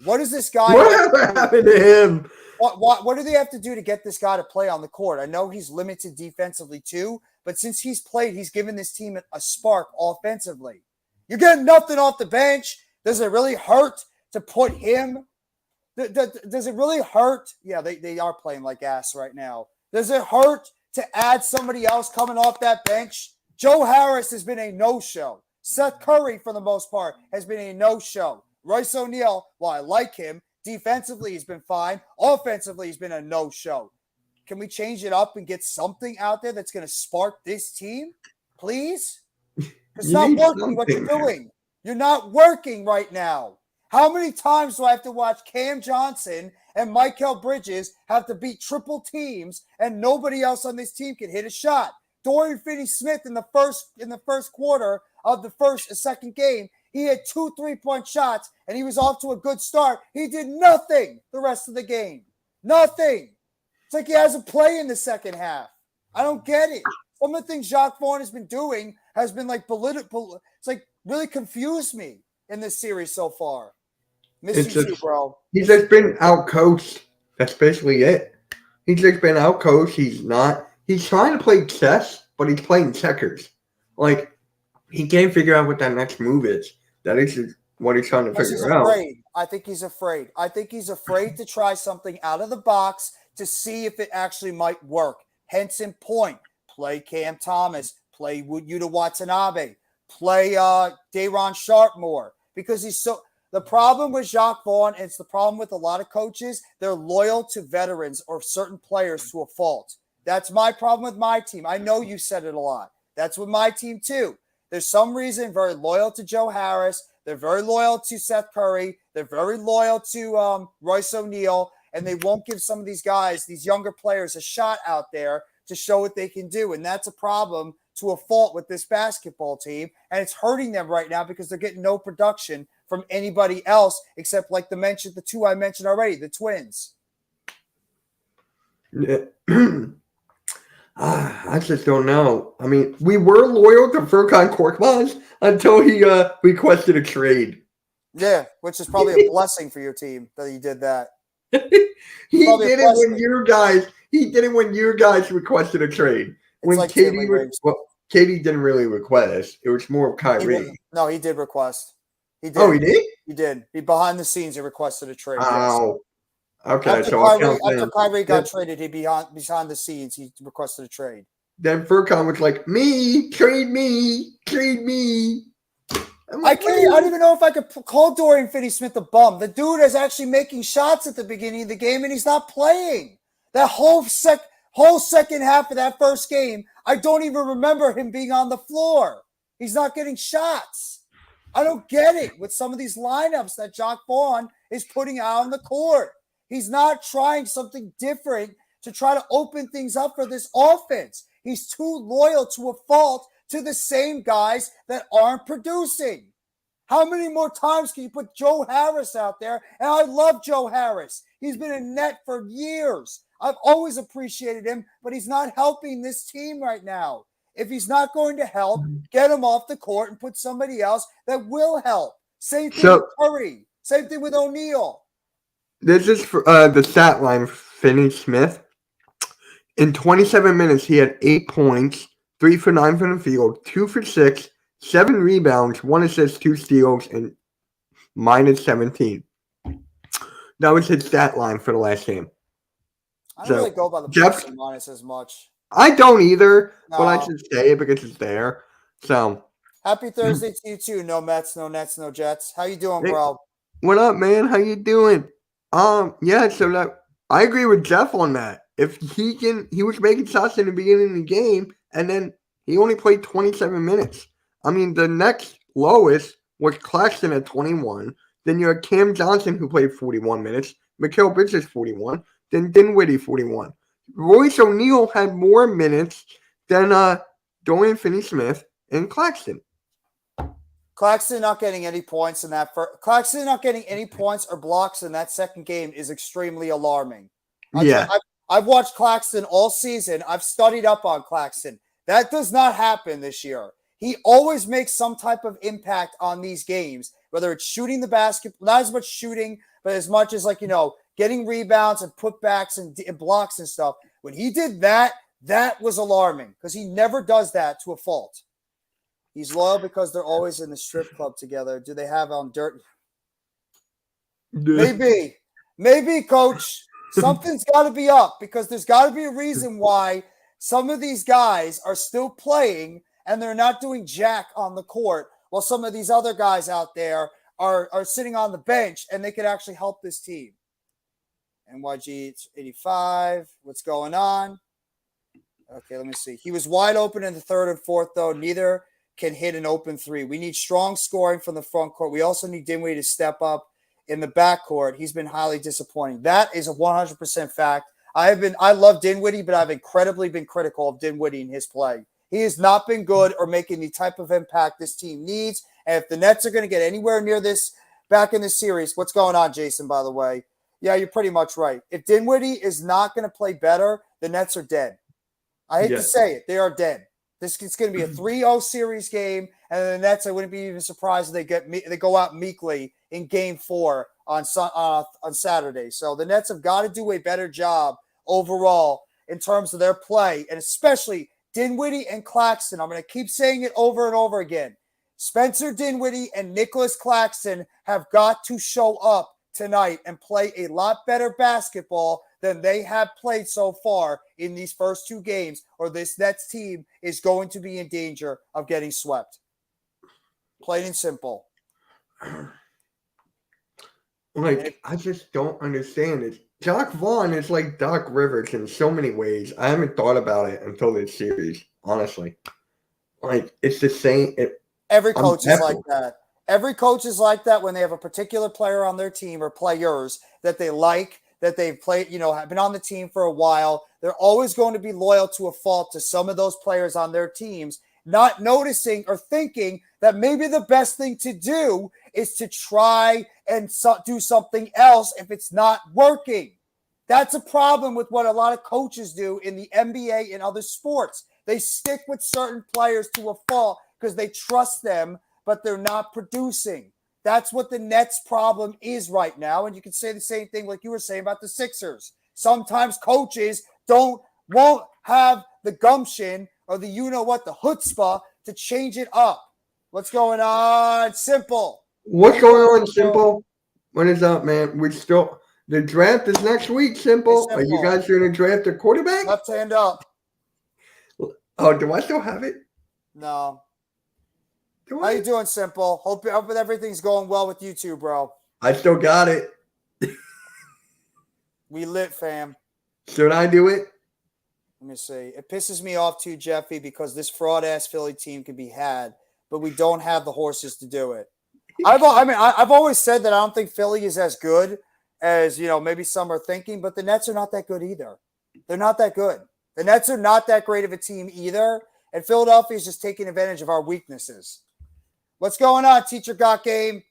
What is this guy? What happened to him? What do they have to do to get this guy to play on the court? I know he's limited defensively too, but since he's played, he's given this team a spark offensively. You're getting nothing off the bench. Does it really hurt to put him? Does it really hurt? Yeah, they are playing like ass right now. Does it hurt to add somebody else coming off that bench? Joe Harris has been a no-show. Seth Curry, for the most part, has been a no-show. Royce O'Neal, while I like him, defensively he's been fine. Offensively, he's been a no-show. Can we change it up and get something out there that's going to spark this team? Please? It's not working what you're doing. You're not working right now. How many times do I have to watch Cam Johnson and Mikal Bridges have to beat triple teams and nobody else on this team can hit a shot? Dorian Finney-Smith in the first quarter of the second game, he had 2 3-point shots and he was off to a good start. He did nothing the rest of the game. Nothing. It's like he hasn't played in the second half. I don't get it. Some of the things Jacque Vaughn has been doing has been like political. It's like really confused me in this series so far. Miss you too, bro. He's just been outcoached. That's basically it. He's just been outcoached. He's trying to play chess, but he's playing checkers. Like, he can't figure out what that next move is. That is what he's trying to figure out. I think he's afraid. I think he's afraid to try something out of the box to see if it actually might work. Henson Point, play Cam Thomas, play Yuta Watanabe, play Day'Ron Sharpe more. Because the problem with Jacque Vaughn, and it's the problem with a lot of coaches, they're loyal to veterans or certain players to a fault. That's my problem with my team. I know you said it a lot. That's with my team too. There's some reason very loyal to Joe Harris. They're very loyal to Seth Curry. They're very loyal to Royce O'Neal. And they won't give some of these guys, these younger players, a shot out there to show what they can do. And that's a problem to a fault with this basketball team. And it's hurting them right now because they're getting no production from anybody else except like the 2 I mentioned already, the Twins. Yeah. I just don't know. I mean, we were loyal to Furkan Korkmaz until he requested a trade. Yeah, which is probably a blessing for your team that he did that. He did it when you guys. He did it when you guys requested a trade. When like Katie didn't really request. It was more of Kyrie. He did request. He did. Oh, he did? He did. Behind the scenes, he requested a trade. Oh. Yes. Okay. After Kyrie got traded, behind the scenes, he requested a trade. Then Furkan was like, trade me. I don't even know if I could call Dorian Finney-Smith a bum. The dude is actually making shots at the beginning of the game, and he's not playing. That whole second half of that first game, I don't even remember him being on the floor. He's not getting shots. I don't get it with some of these lineups that Jacque Vaughn is putting out on the court. He's not trying something different to try to open things up for this offense. He's too loyal to a fault to the same guys that aren't producing. How many more times can you put Joe Harris out there? And I love Joe Harris. He's been in net for years. I've always appreciated him, but he's not helping this team right now. If he's not going to help, get him off the court and put somebody else that will help. Same thing with Curry. Same thing with O'Neal. This is for, the stat line for Finney-Smith. In 27 minutes, he had 8 points, 3 for 9 from the field, 2 for 6, 7 rebounds, 1 assist, 2 steals, and minus 17. That was his stat line for the last game. I don't really go by the plus and minus as much. I don't either, but I should say it because it's there. So happy Thursday to you too. No Mets, no Nets, no Jets. How you doing, bro? What up, man? How you doing? Yeah. So that I agree with Jeff on that. If he was making shots in the beginning of the game, and then he only played 27 minutes. I mean, the next lowest was Claxton at 21. Then you had Cam Johnson, who played 41 minutes. Mikal Bridges, 41. Then Dinwiddie, 41. Royce O'Neal had more minutes than Dorian Finney-Smith and Claxton. Claxton not getting any points in that Claxton not getting any points or blocks in that second game is extremely alarming. I've watched Claxton all season. I've studied up on Claxton. That does not happen this year. He always makes some type of impact on these games, whether it's shooting the basket, not as much shooting, but as much as getting rebounds and putbacks and blocks and stuff. When he did that, that was alarming because he never does that to a fault. He's loyal because they're always in the strip club together. Do they have on dirt? Maybe, Coach. Something's got to be up because there's got to be a reason why some of these guys are still playing and they're not doing jack on the court while some of these other guys out there are sitting on the bench and they could actually help this team. NYG, it's 85. What's going on? Okay, let me see. He was wide open in the third and fourth, though. Neither can hit an open three. We need strong scoring from the front court. We also need Dinwiddie to step up in the backcourt. He's been highly disappointing. That is a 100% fact. I love Dinwiddie, but I've incredibly been critical of Dinwiddie in his play. He has not been good or making the type of impact this team needs. And if the Nets are going to get anywhere near this back in this series, what's going on, Jason, by the way? Yeah, you're pretty much right. If Dinwiddie is not going to play better, the Nets are dead. I hate to say it. They are dead. This is going to be a 3-0 series game, and the Nets, I wouldn't be even surprised if they go out meekly in Game 4 on Saturday. So the Nets have got to do a better job overall in terms of their play, and especially Dinwiddie and Claxton. I'm going to keep saying it over and over again. Spencer Dinwiddie and Nicholas Claxton have got to show up tonight and play a lot better basketball than they have played so far in these first two games, or this Nets team is going to be in danger of getting swept. Plain and simple. I just don't understand it. Jacque Vaughn is like Doc Rivers in so many ways. I haven't thought about it until this series, honestly. It's the same. Every coach is like that. Every coach is like that when they have a particular player on their team or players that they like, that they've played, have been on the team for a while. They're always going to be loyal to a fault to some of those players on their teams, not noticing or thinking that maybe the best thing to do is to try and do something else if it's not working. That's a problem with what a lot of coaches do in the NBA and other sports. They stick with certain players to a fault because they trust them, but they're not producing. That's what the Nets' problem is right now. And you can say the same thing like you were saying about the Sixers. Sometimes coaches won't have the gumption or the the chutzpah to change it up. What's going on, Simple? What's going on, Simple? What is up, man? The draft is next week, Simple. Hey, Simple. Are you guys going to draft a quarterback? Left hand up. Oh, do I still have it? No. How you doing, Simple? Hope everything's going well with you too, bro. I still got it. We lit, fam. Should I do it? Let me see. It pisses me off too, Jeffy, because this fraud-ass Philly team can be had, but we don't have the horses to do it. I've always said that I don't think Philly is as good as, maybe some are thinking, but the Nets are not that good either. They're not that good. The Nets are not that great of a team either, and Philadelphia is just taking advantage of our weaknesses. What's going on, Teacher Got Game?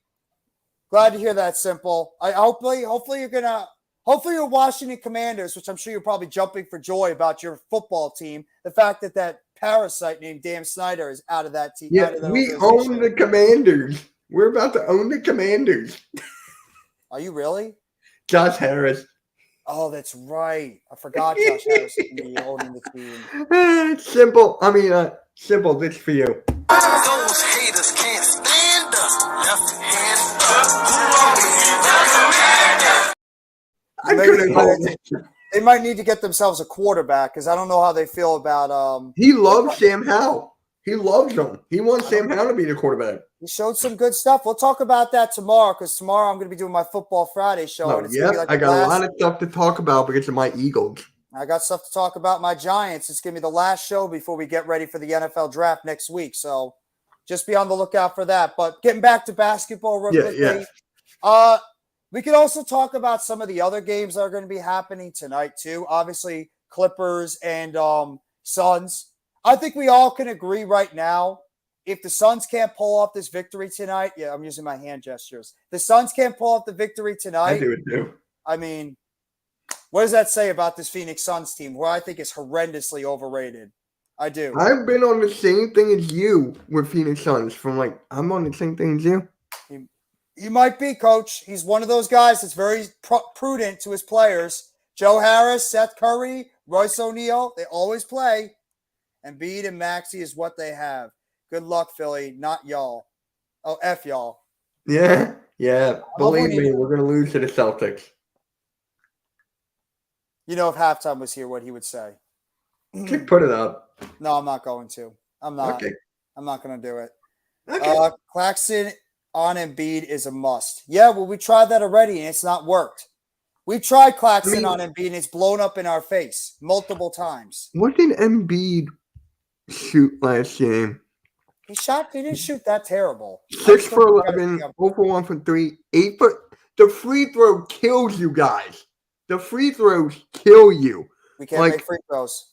Glad to hear that, Simple. Hopefully your Washington Commanders, which I'm sure you're probably jumping for joy about your football team, the fact that parasite named Dan Snyder is out of that team. Yeah, we own the Commanders. We're about to own the Commanders. Are you really? Josh Harris. Oh, that's right. I forgot Josh Harris is going to be owning the team. Simple. Simple, this for you. Those haters can't stand us. Left hand up. They might need to get themselves a quarterback because I don't know how they feel about He loves Sam Howell. He loves him. He wants Sam Howell to be the quarterback. He showed some good stuff. We'll talk about that tomorrow because tomorrow I'm going to be doing my Football Friday show. Oh, and it's yeah, be like I got a lot of stuff to talk about because of my Eagles. I got stuff to talk about my Giants. It's going to be the last show before we get ready for the NFL draft next week. So just be on the lookout for that. But getting back to basketball real quickly. Yeah. We could also talk about some of the other games that are going to be happening tonight too. Obviously, Clippers and Suns. I think we all can agree right now, if the Suns can't pull off this victory tonight, yeah, I'm using my hand gestures. The Suns can't pull off the victory tonight. I do it too. I mean, what does that say about this Phoenix Suns team, who I think is horrendously overrated? I do. I've been on the same thing as you with Phoenix Suns. I'm on the same thing as you. He might be, Coach. He's one of those guys that's very prudent to his players. Joe Harris, Seth Curry, Royce O'Neal, they always play. Embiid and Maxey is what they have. Good luck, Philly. Not y'all. Oh, F y'all. Yeah. Believe me, we're going to lose to the Celtics. If Halftime was here, what he would say. Put it up. No, I'm not going to. I'm not. Okay. I'm not going to do it. Okay. Claxton on Embiid is a must. Yeah, well, we tried that already, and it's not worked. We tried Claxton on Embiid, and it's blown up in our face multiple times. What did Embiid shoot last game? He didn't shoot that terrible. 6 for 11, 0 for 1 for 3, 8 for. The free throw kills you guys. The free throws kill you. We can't make free throws.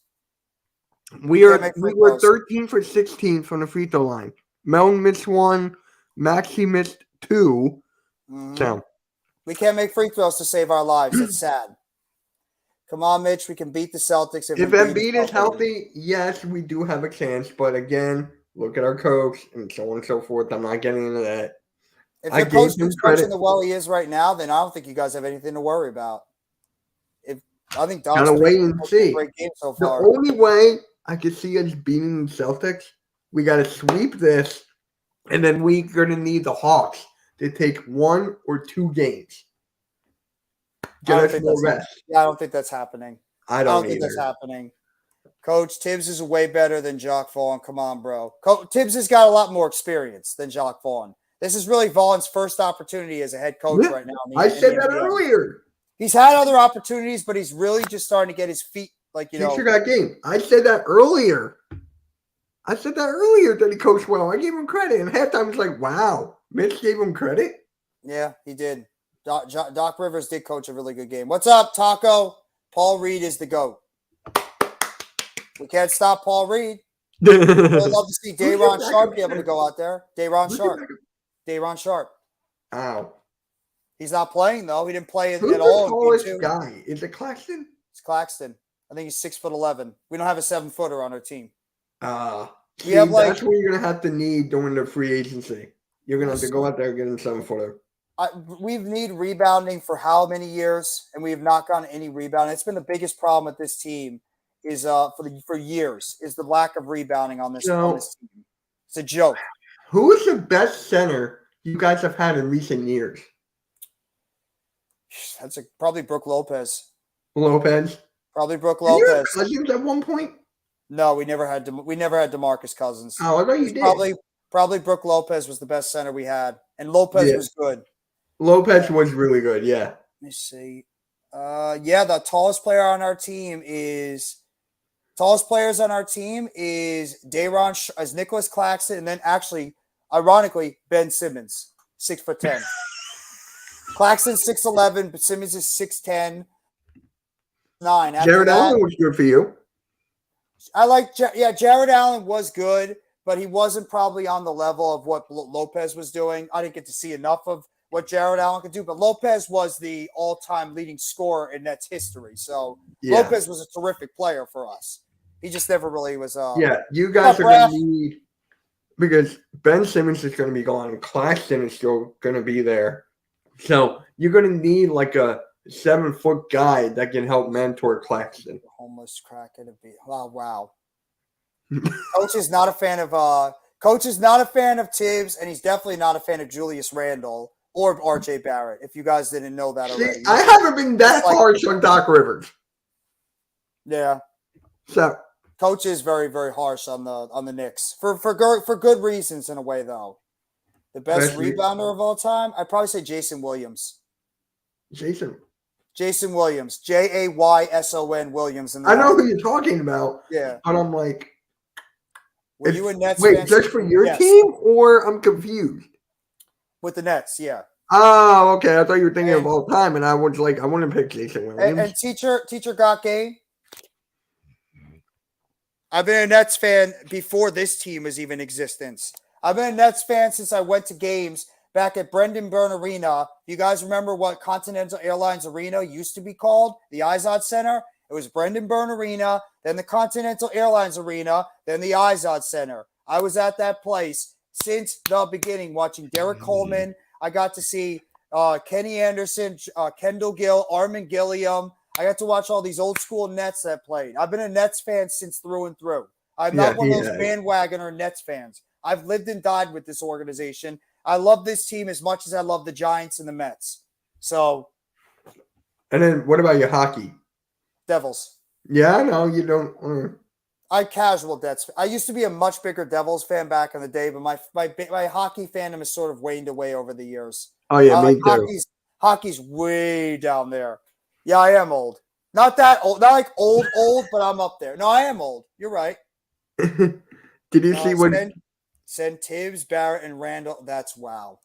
We were 13 for 16 from the free throw line. Melton missed 1. Maxey missed 2. Mm-hmm. So we can't make free throws to save our lives. It's sad. Come on, Mitch. We can beat the Celtics. If Embiid is healthy, yes, we do have a chance. But again, look at our coach and so on and so forth. I'm not getting into that. If the coach is coaching the well he is right now, then I don't think you guys have anything to worry about. I think Don's wait and see. A great game so far. The only way I could see us beating the Celtics, we got to sweep this, and then we're going to need the Hawks to take 1 or 2 games. Get us more rest. Yeah, I don't think that's happening. I don't think that's happening. Coach Tibbs is way better than Jacques Vaughn. Come on, bro. Tibbs has got a lot more experience than Jacques Vaughn. This is really Vaughn's first opportunity as a head coach right now. I said that earlier. He's had other opportunities, but he's really just starting to get his feet, Teacher Got Game. I said that earlier. That he coached well. I gave him credit. And halftime was like, wow. Mitch gave him credit? Yeah, he did. Doc Rivers did coach a really good game. What's up, Taco? Paul Reed is the GOAT. We can't stop Paul Reed. I'd love to see Day'Ron Sharpe be able to go out there. Day'Ron Sharpe. Ow. He's not playing, though. He didn't play Who's at all. Who's the tallest guy? Is it Claxton? It's Claxton. I think he's 6'11". We don't have a 7-footer on our team. That's what you're going to have to need during the free agency. You're going to have to go out there and get him 7-footer. We need rebounding for how many years, and we have not gotten any rebounding. It's been the biggest problem with this team is for years is the lack of rebounding on this team. It's a joke. Who is the best center you guys have had in recent years? That's probably Brook Lopez. Probably Brook Lopez. Cousins at one point? No, we never had DeMarcus Cousins. Oh, I thought you did. Probably Brook Lopez was the best center we had, and Lopez was good. Lopez was really good. Yeah. Let me see. The tallest player on our team is Day'Ron as Nicholas Claxton, and then actually, ironically, Ben Simmons, 6'10". Claxton's 6'11", but Simmons is 6'10". 9. Jared Allen was good for you. Jared Allen was good, but he wasn't probably on the level of what Lopez was doing. I didn't get to see enough of what Jared Allen could do, but Lopez was the all-time leading scorer in Nets history. So Lopez was a terrific player for us. He just never really was. You guys are going to need, because Ben Simmons is going to be gone. Claxton is still going to be there. So you're going to need like a 7-foot guy that can help mentor Claxton. Homeless crack at a beat. Wow. Coach is not a fan of Tibbs, and he's definitely not a fan of Julius Randle or RJ Barrett. If you guys didn't know that already, I haven't been that harsh on Doc Rivers. Yeah. So Coach is very, very harsh on the Knicks for good reasons in a way though. The best rebounder of all time, I'd probably say Jason Williams. Jason Williams, Jayson Williams. I know who you're talking about. Yeah, but I'm like, were you a Nets fan? Wait, just for your team, or I'm confused. With the Nets, yeah. Oh, okay. I thought you were thinking of all time, and I was like, I want to pick Jason Williams. And teacher got game. I've been a Nets fan before this team was even in existence. I've been a Nets fan since I went to games back at Brendan Byrne Arena. You guys remember what Continental Airlines Arena used to be called? The Izod Center? It was Brendan Byrne Arena, then the Continental Airlines Arena, then the Izod Center. I was at that place since the beginning watching Derek Coleman. I got to see Kenny Anderson, Kendall Gill, Armin Gilliam. I got to watch all these old school Nets that played. I've been a Nets fan since through and through. I'm not one of those bandwagoner Nets fans. I've lived and died with this organization. I love this team as much as I love the Giants and the Mets. So. And then what about your hockey? Devils. Yeah, no, you don't. I casual Nets. I used to be a much bigger Devils fan back in the day, but my hockey fandom has sort of waned away over the years. Oh, yeah, me too. Hockey's way down there. Yeah, I am old. Not that old. Not like old, but I'm up there. No, I am old. You're right. Did you see what? Send Tibbs, Barrett, and Randall. That's wow.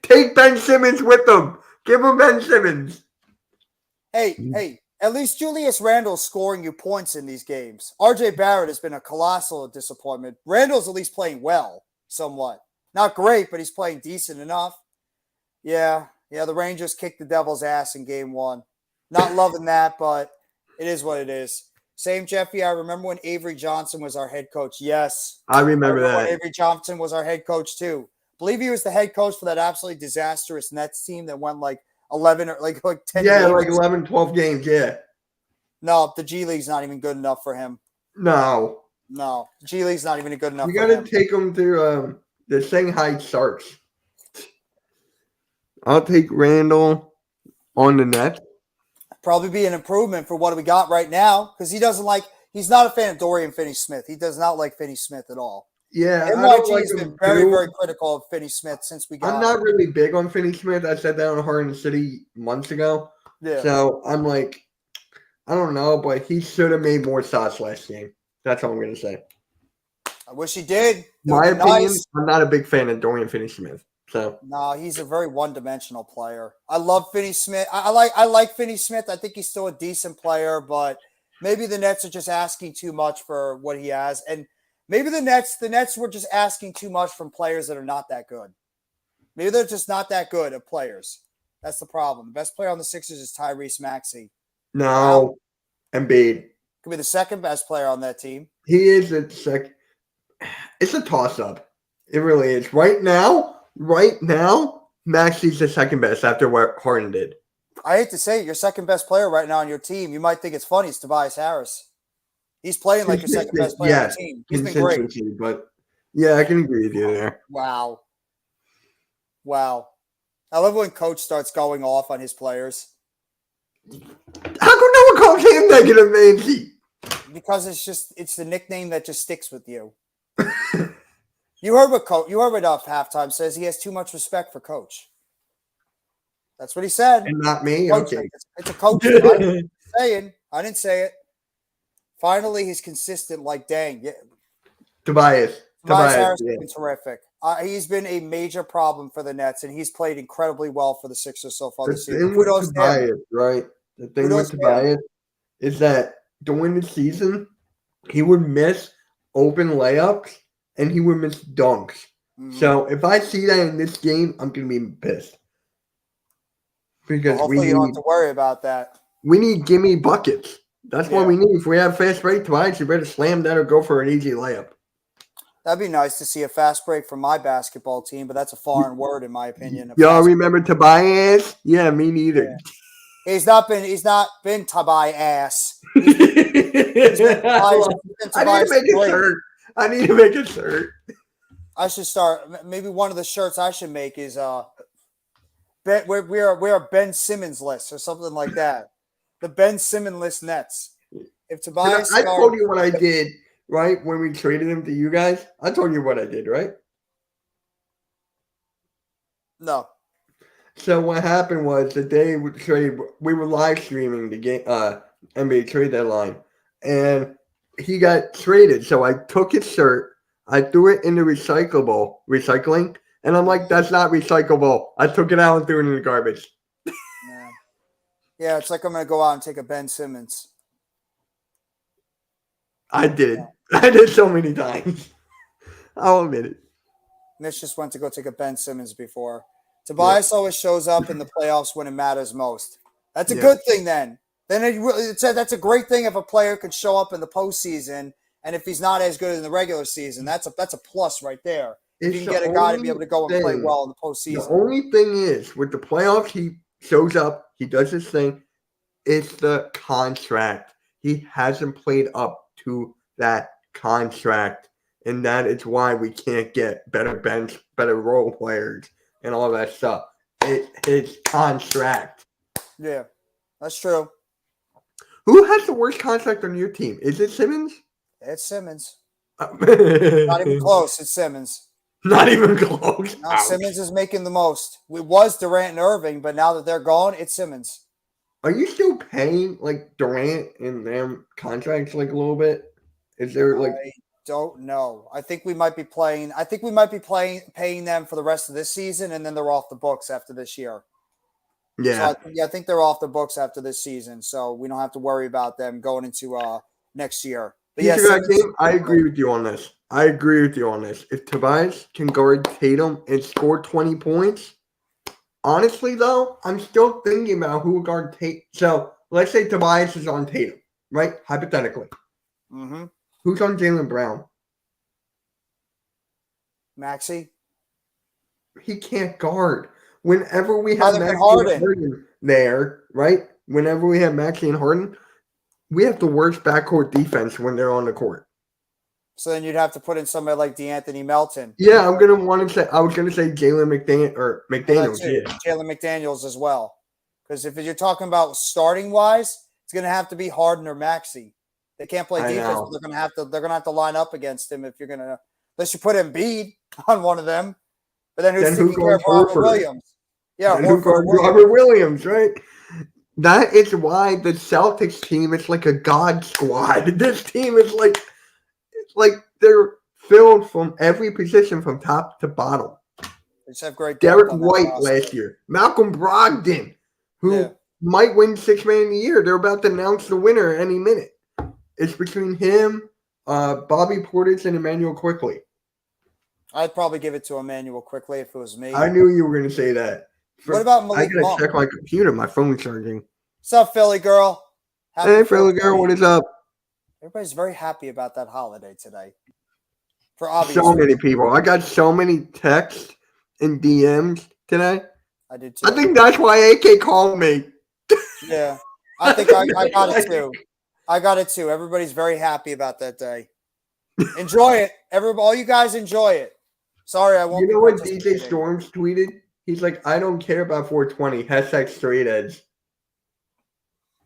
Take Ben Simmons with them. Give him Ben Simmons. Hey, at least Julius Randle's scoring you points in these games. RJ Barrett has been a colossal disappointment. Randle's at least playing well, somewhat. Not great, but he's playing decent enough. Yeah, the Rangers kicked the Devils' ass in game 1. Not loving that, but it is what it is. Same, Jeffy. I remember when Avery Johnson was our head coach. Yes. I remember that. When Avery Johnson was our head coach, too. I believe he was the head coach for that absolutely disastrous Nets team that won like 11 or like 10 games. Like 11, 12 games, yeah. No, the G League's not even good enough for him. No. The G League's not even good enough for him. You got to take him to the Shanghai Sharks. I'll take Randall on the net. Probably be an improvement for what we got right now because he's not a fan of Dorian Finney-Smith. He does not like Finney-Smith at all. Yeah. NYG has been very, very critical of Finney-Smith since we got him. I'm not really big on Finney-Smith. I said that on Heart in the City months ago. Yeah. So I'm like, I don't know, but he should have made more shots last game. That's all I'm going to say. I wish he did. My opinion, I'm not a big fan of Dorian Finney-Smith. So no, he's a very one-dimensional player. I love Finney-Smith. I like Finney-Smith. I think he's still a decent player, but maybe the Nets are just asking too much for what he has. And maybe the Nets were just asking too much from players that are not that good. Maybe they're just not that good at players. That's the problem. The best player on the Sixers is Tyrese Maxey. No, Embiid could be the second best player on that team. He is the second. It's a toss-up. It really is. Right now, Maxi's the second best after what Harden did. I hate to say it, your second best player right now on your team. You might think it's funny. It's Tobias Harris. He's playing like your second best player on the team. He's been great. But yeah, I can agree with you there. Wow. I love when coach starts going off on his players. How come no one calls him negative Nancy? Because it's the nickname that just sticks with you. You heard what halftime says. He has too much respect for coach. That's what he said. And not me. Coach, okay. It's a coach. I didn't say it. Finally, he's consistent. Like dang, yeah. Tobias Harris has been terrific. He's been a major problem for the Nets, and he's played incredibly well for the Sixers so far this season. Right? The thing with Tobias is that during the season, he would miss open layups and he would miss dunks. Mm-hmm. So if I see that in this game, I'm going to be pissed. Because hopefully you don't have to worry about that. We need gimme buckets. That's what we need. If we have fast break Tobias, you better slam that or go for an easy layup. That'd be nice to see a fast break from my basketball team, but that's a foreign word in my opinion. Y'all remember Tobias? Yeah, me neither. Yeah. He's not been Tobias. I need to make a shirt. I should start. Maybe one of the shirts I should make is we're a Ben Simmons list or something like that. The Ben Simmons list Nets. If Tobias, I told you what I did. Right? When we traded him to you guys, I told you what I did, right? No. So what happened was the day we traded, we were live streaming the game, NBA trade deadline, and he got traded. So I took his shirt, I threw it in the recycling, and I'm like, that's not recyclable. I took it out and threw it in the garbage. Yeah, it's like I'm going to go out and take a Ben Simmons. I did. I did so many times. I'll admit it. Mitch just went to go take a Ben Simmons before. Tobias always shows up in the playoffs when it matters most. That's a good thing then. That's a great thing if a player could show up in the postseason, and if he's not as good in the regular season, that's a plus right there. If you can get a guy to be able to go and play well in the postseason. The only thing is, with the playoffs, he shows up, he does his thing. It's the contract. He hasn't played up to that contract, and that is why we can't get better bench, better role players, and all that stuff. It's his contract. Yeah, that's true. Who has the worst contract on your team? Is it Simmons? It's Simmons. Not even close. It's Simmons. Not even close. No, Simmons is making the most. It was Durant and Irving, but now that they're gone, it's Simmons. Are you still paying like Durant and them contracts like a little bit? Is there like? I don't know. I think we might be paying them for the rest of this season, and then they're off the books after this year. Yeah. So I think they're off the books after this season, so we don't have to worry about them going into next year. But yes, I agree with you on this. If Tobias can guard Tatum and score 20 points. Honestly, though, I'm still thinking about who would guard Tatum. So, let's say Tobias is on Tatum, right? Hypothetically. Mm-hmm. Who's on Jaylen Brown? Maxey? He can't guard. Whenever we have Maxey and Harden there, right? Whenever we have Maxey and Harden, we have the worst backcourt defense when they're on the court. So then you'd have to put in somebody like DeAnthony Melton. Yeah, I was gonna say Jalen McDaniels. Jalen McDaniels as well. Because if you're talking about starting wise, it's gonna have to be Harden or Maxey. They can't play defense, but they're gonna have to line up against him if you're gonna unless you put Embiid on one of them. But then who's taking care of Robert Williams? Yeah, Robert Williams, right? That is why the Celtics team is like a god squad. This team is like they're filled from every position from top to bottom. They just have great Derek White last year. Malcolm Brogdon, who might win Sixth Man of the Year. They're about to announce the winner any minute. It's between him, Bobby Portis, and Emmanuel Quickley. I'd probably give it to Emmanuel Quickley if it was me. I knew you were going to say that. What about Malik Monk? I got to check my computer. My phone's charging. What's up, Philly girl? Hey, Philly girl. What is up? Everybody's very happy about that holiday today. For obvious so many reasons. people. I got so many texts and DMs today. I did too. I think that's why AK called me. Yeah, I think I got it too. I got it too. Everybody's very happy about that day. Enjoy it. All you guys enjoy it. Sorry, I won't. You know what DJ Storms tweeted? He's like, I don't care about 420. # straight edge.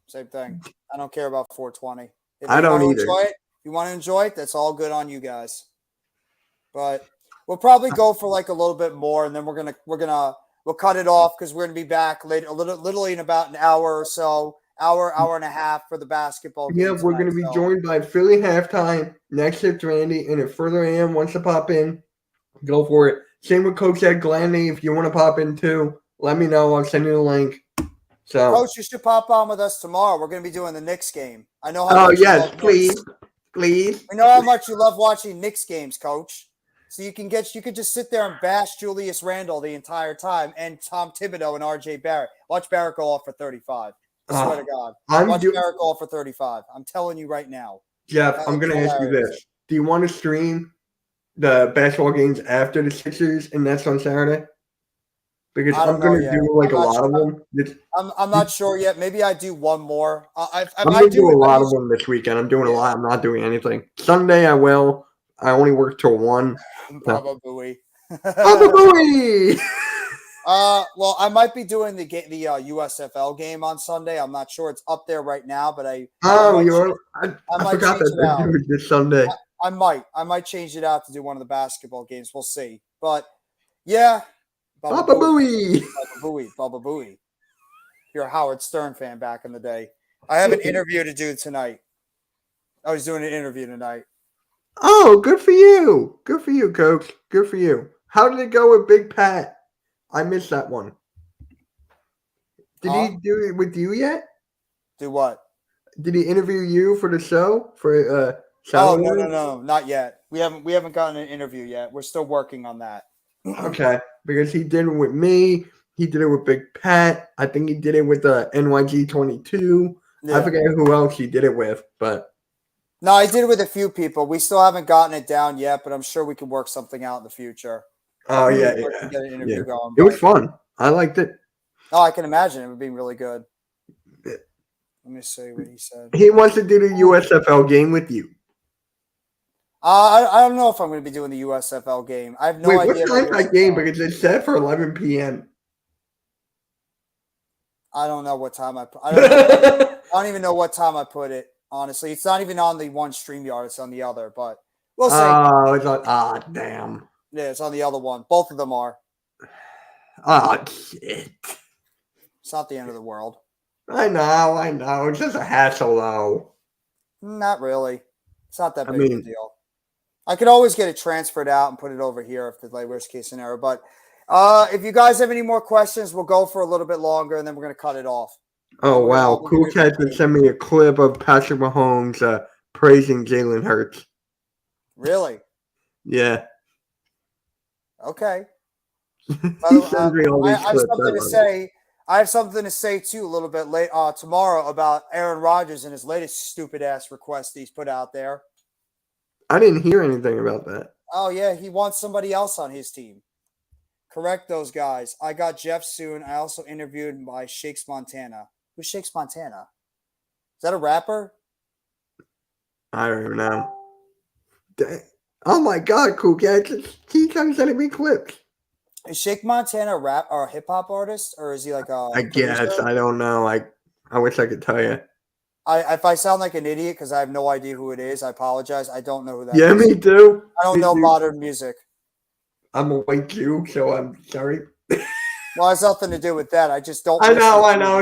Same thing. I don't care about 420. If I don't either. Enjoy it, if you want to enjoy it, that's all good on you guys. But we'll probably go for like a little bit more, and then we'll cut it off because we're gonna be back later, literally in about an hour or so, hour and a half for the basketball. Yeah, we're gonna be joined by Philly halftime. Next shift, Randy, and if Further AM wants to pop in, go for it. Same with Coach Ed Glandy. If you want to pop in too, let me know. I'll send you the link. So, Coach, you should pop on with us tomorrow. We're going to be doing the Knicks game. I know Oh how. yes, please. We know how much you love watching Knicks games, Coach. So you can just sit there and bash Julius Randle the entire time, and Tom Thibodeau and RJ Barrett. Watch Barrett go off for 35. I swear to God. Watch Barrett go off for 35. I'm telling you right now. Jeff, I'm going to ask you this: do you want to stream the basketball games after the Sixers and Nets on Saturday? Because I'm going to do like a lot of them. I'm not sure yet. Maybe I do one more. I'm going to do a lot of them this weekend. I'm doing a lot. I'm not doing anything. Sunday I will. I only work till 1. Baba Booey. Baba Booey! Well, I might be doing the USFL game on Sunday. I'm not sure. It's up there right now, but I forgot that it was this Sunday. I might change it out to do one of the basketball games. We'll see. But yeah. Baba Booey. Baba Booey. If you're a Howard Stern fan back in the day. I have an interview to do tonight. I was doing an interview tonight. Oh, good for you. Good for you, Coach. Good for you. How did it go with Big Pat? I missed that one. Did he do it with you yet? Do what? Did he interview you for the show? For no, not yet. We haven't gotten an interview yet. We're still working on that. Okay, because he did it with me. He did it with Big Pat. I think he did it with NYG 22. Yeah. I forget who else he did it with, but no, I did it with a few people. We still haven't gotten it down yet, but I'm sure we can work something out in the future. Oh yeah. Get an interview going. It was fun. I liked it. Oh, I can imagine it would be really good. Yeah. Let me see what he said. He wants to do the USFL game with you. I don't know if I'm going to be doing the USFL game. I have no idea. What time's that game? Because it's set for 11 p.m. I don't know what time I put. I don't even know what time I put it. Honestly, it's not even on the one StreamYard. It's on the other, but we'll see. Oh, it's on. Damn. Yeah, it's on the other one. Both of them are. Oh shit! It's not the end of the world. I know. It's just a hassle, though. Not really. It's not that big of a deal. I could always get it transferred out and put it over here if the worst case scenario. But if you guys have any more questions, we'll go for a little bit longer, and then we're going to cut it off. Oh, wow. Cool Cat can send me a clip of Patrick Mahomes praising Jalen Hurts. Really? Yeah. Okay. I have something to say, too, a little bit late tomorrow about Aaron Rodgers and his latest stupid-ass request he's put out there. I didn't hear anything about that. Oh, yeah. He wants somebody else on his team. Correct those guys. I got Jeff soon. I also interviewed by Shakes Montana. Who's Shakes Montana? Is that a rapper? I don't even know. Oh, my God, Cool Cat. He comes sending me clips. Is Shake Montana a rap or a hip-hop artist? Or is he like a I guess. I don't know. I wish I could tell you. If I sound like an idiot because I have no idea who it is, I apologize. I don't know who that is. Yeah, me too. I don't know modern music. I'm a white Jew, so I'm sorry. Well, it has nothing to do with that. I just don't. I know.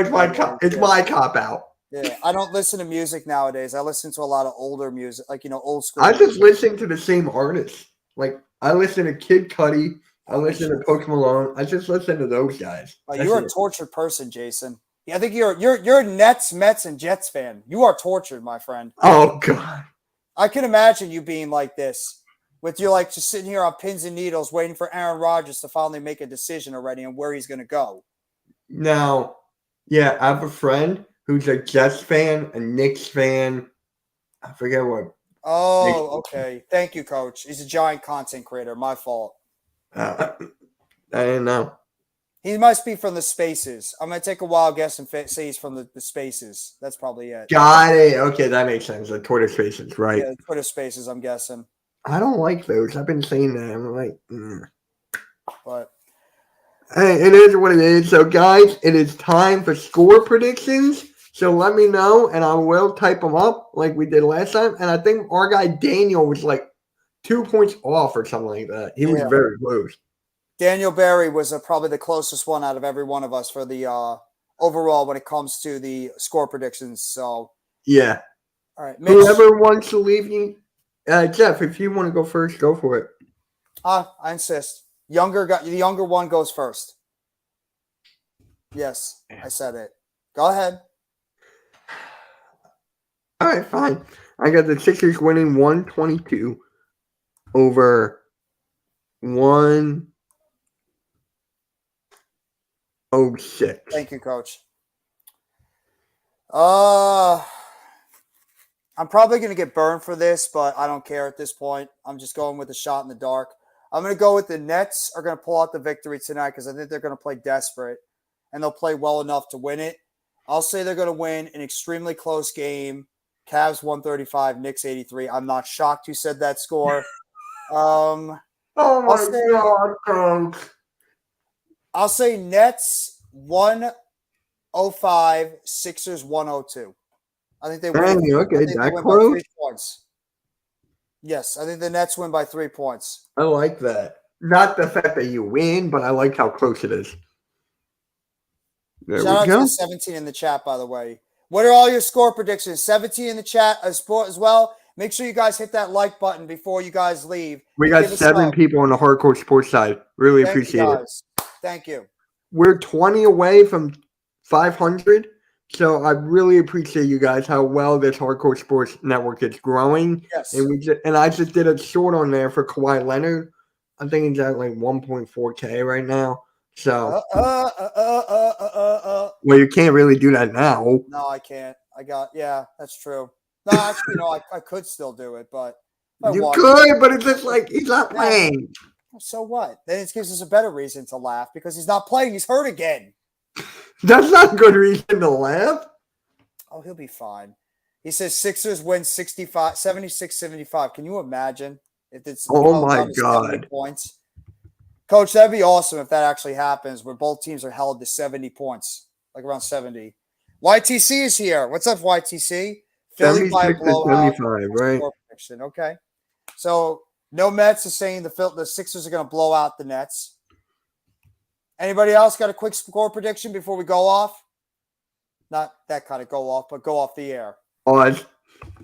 It's my cop out. Yeah, I don't listen to music nowadays. I listen to a lot of older music, like old school. I just listen to the same artists. Like I listen to Kid Cudi. I listen to Post Malone. I just listen to those guys. You're a tortured person, Jason. Yeah, I think you're a Nets, Mets, and Jets fan. You are tortured, my friend. Oh God. I can imagine you being like this. With you just sitting here on pins and needles waiting for Aaron Rodgers to finally make a decision already on where he's going to go. Now, yeah, I have a friend who's a Jets fan, a Knicks fan. I forget what. Oh, okay. Thank you, Coach. He's a giant content creator. My fault. I didn't know. He must be from the Spaces. I'm going to take a wild guess and say he's from the Spaces. That's probably it. Got it. Okay, that makes sense. The Twitter Spaces, right? Yeah, Twitter Spaces, I'm guessing. I don't like those. I've been saying that. I'm like, But hey, it is what it is. So, guys, it is time for score predictions. So let me know, and I will type them up like we did last time. And I think our guy Daniel was like 2 points off or something like that. He was very close. Daniel Barry was probably the closest one out of every one of us for the overall when it comes to the score predictions. So yeah. All right. Whoever wants to leave you, Jeff, if you want to go first, go for it. I insist. The younger one goes first. Yes, I said it. Go ahead. All right, fine. I got the Sixers winning 122 over 106. Thank you, Coach. I'm probably going to get burned for this, but I don't care at this point. I'm just going with a shot in the dark. I'm going to go with the Nets are going to pull out the victory tonight because I think they're going to play desperate, and they'll play well enough to win it. I'll say they're going to win an extremely close game. Cavs 135, Knicks 83. I'm not shocked you said that score. Oh my God, Coach. I'll say Nets 105, Sixers 102. I think they win. Okay, that close? 3 points. Yes, I think the Nets win by 3 points. I like that. Not the fact that you win, but I like how close it is. There Shout out we go. to the 17 in the chat, by the way. What are all your score predictions? 17 in the chat as well. Make sure you guys hit that like button before you guys leave. We got 7 people on the hardcore sports side. Really appreciate it. Thank you. We're 20 away from 500. So I really appreciate you guys, how well this hardcore sports network is growing. Yes. And I just did a short on there for Kawhi Leonard. I think he's at like 1.4K right now. So well, you can't really do that now. No, I can't. That's true. No, actually, no, I could still do it, but you could, but it's just like he's not playing. So what? Then it gives us a better reason to laugh because he's not playing. He's hurt again. That's not a good reason to laugh. Oh, he'll be fine. He says Sixers win 76-75. Can you imagine if it's my God points? Coach, that'd be awesome if that actually happens, where both teams are held to 70 points, like around 70. YTC is here. What's up, YTC? Philly by a blowout. 75, right? Okay. So no Mets is saying the Sixers are going to blow out the Nets. Anybody else got a quick score prediction before we go off? Not that kind of go off, but go off the air. Pause.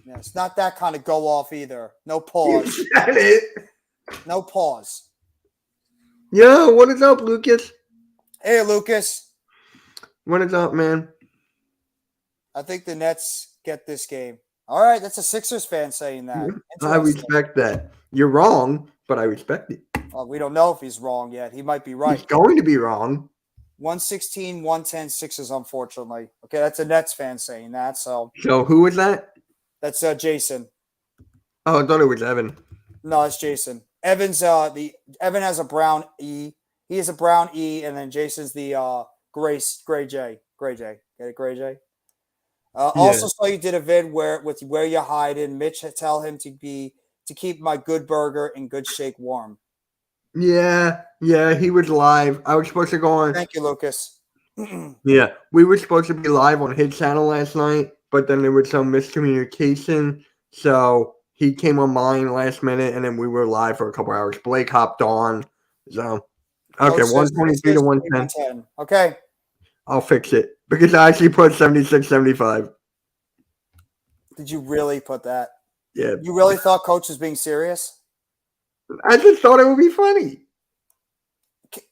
Yeah, it's not that kind of go off either. No pause. You said it. No pause. Yo, what is up, Lucas? Hey, Lucas. What is up, man? I think the Nets get this game. All right, that's a Sixers fan saying that. I respect that. You're wrong, but I respect it. Well, we don't know if he's wrong yet. He might be right. He's going to be wrong. 116, 110, Sixers, unfortunately. Okay, that's a Nets fan saying that. So who was that? That's Jason. Oh, I thought it was Evan. No, it's Jason. Evan has a brown E. He is a brown E, and then Jason's the gray J. Gray J. Get it, Gray J? Also saw you did a vid where you hide in. Mitch, tell him to keep my good burger and good shake warm. Yeah, he was live. I was supposed to go on. Thank you, Lucas. Yeah, we were supposed to be live on his channel last night, but then there was some miscommunication. So he came on mine last minute, and then we were live for a couple hours. Blake hopped on. So, okay, 123 to 110. Okay. I'll fix it because I actually put 76-75. Did you really put that? Yeah. You really thought Coach was being serious? I just thought it would be funny.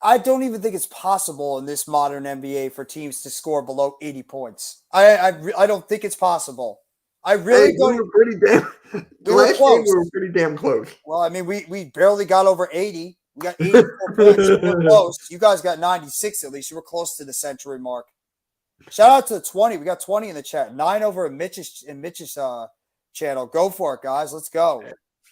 I don't even think it's possible in this modern NBA for teams to score below 80 points. I don't think it's possible. I really don't. We were pretty damn. Last game we were pretty damn close. Well, I mean, we barely got over 80. We got 84 points. We were close. You guys got 96 at least. You were close to the century mark. Shout out to 20. We got 20 in the chat. 9 over Mitch's channel. Go for it, guys. Let's go.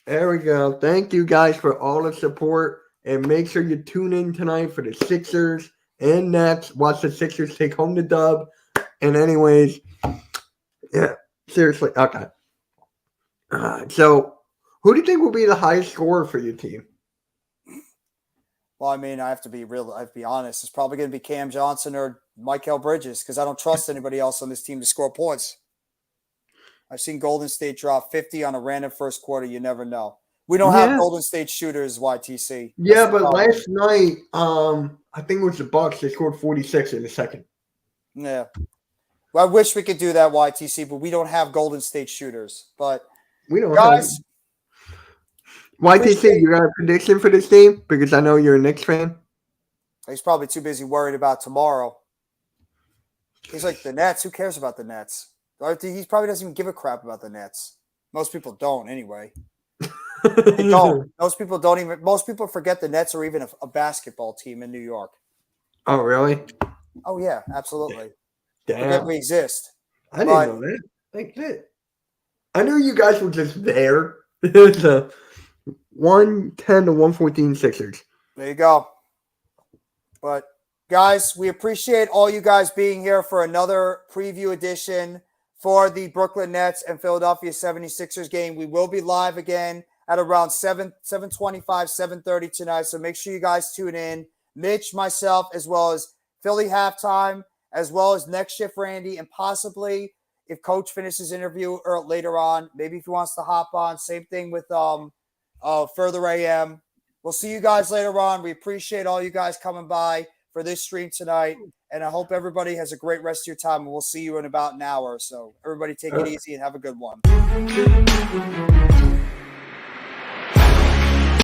There we go. Thank you guys for all the support. And make sure you tune in tonight for the Sixers and Nets. Watch the Sixers take home the dub. And anyways, yeah, seriously. Okay. So who do you think will be the highest scorer for your team? Well, I mean, I have to be real. I have to be honest. It's probably going to be Cam Johnson or Mikal Bridges because I don't trust anybody else on this team to score points. I've seen Golden State drop 50 on a random first quarter. You never know. We don't have Golden State shooters, YTC. Yeah, but last night, I think it was the Bucks. They scored 46 in the second. Yeah. Well, I wish we could do that, YTC, but we don't have Golden State shooters. But we don't guys, have YTC, you got a prediction for this game? Because I know you're a Knicks fan. He's probably too busy worried about tomorrow. He's like, the Nets. Who cares about the Nets? He probably doesn't even give a crap about the Nets. Most people don't, anyway. They don't. Most people forget the Nets are even a basketball team in New York. Oh, really? Oh, yeah, absolutely. Damn. Forget we exist. I didn't know that. Like that. I knew you guys were just there. It's a 110 to 114 Sixers. There you go. But, guys, we appreciate all you guys being here for another preview edition for the Brooklyn Nets and Philadelphia 76ers game. We will be live again at around 7:25, 7:30 tonight. So make sure you guys tune in. Mitch, myself, as well as Philly Halftime, as well as Next Shift Randy, and possibly if Coach finishes interview or later on, maybe if he wants to hop on. Same thing with Further AM. We'll see you guys later on. We appreciate all you guys coming by for this stream tonight. And I hope everybody has a great rest of your time. And we'll see you in about an hour or so. Everybody take it easy and have a good one.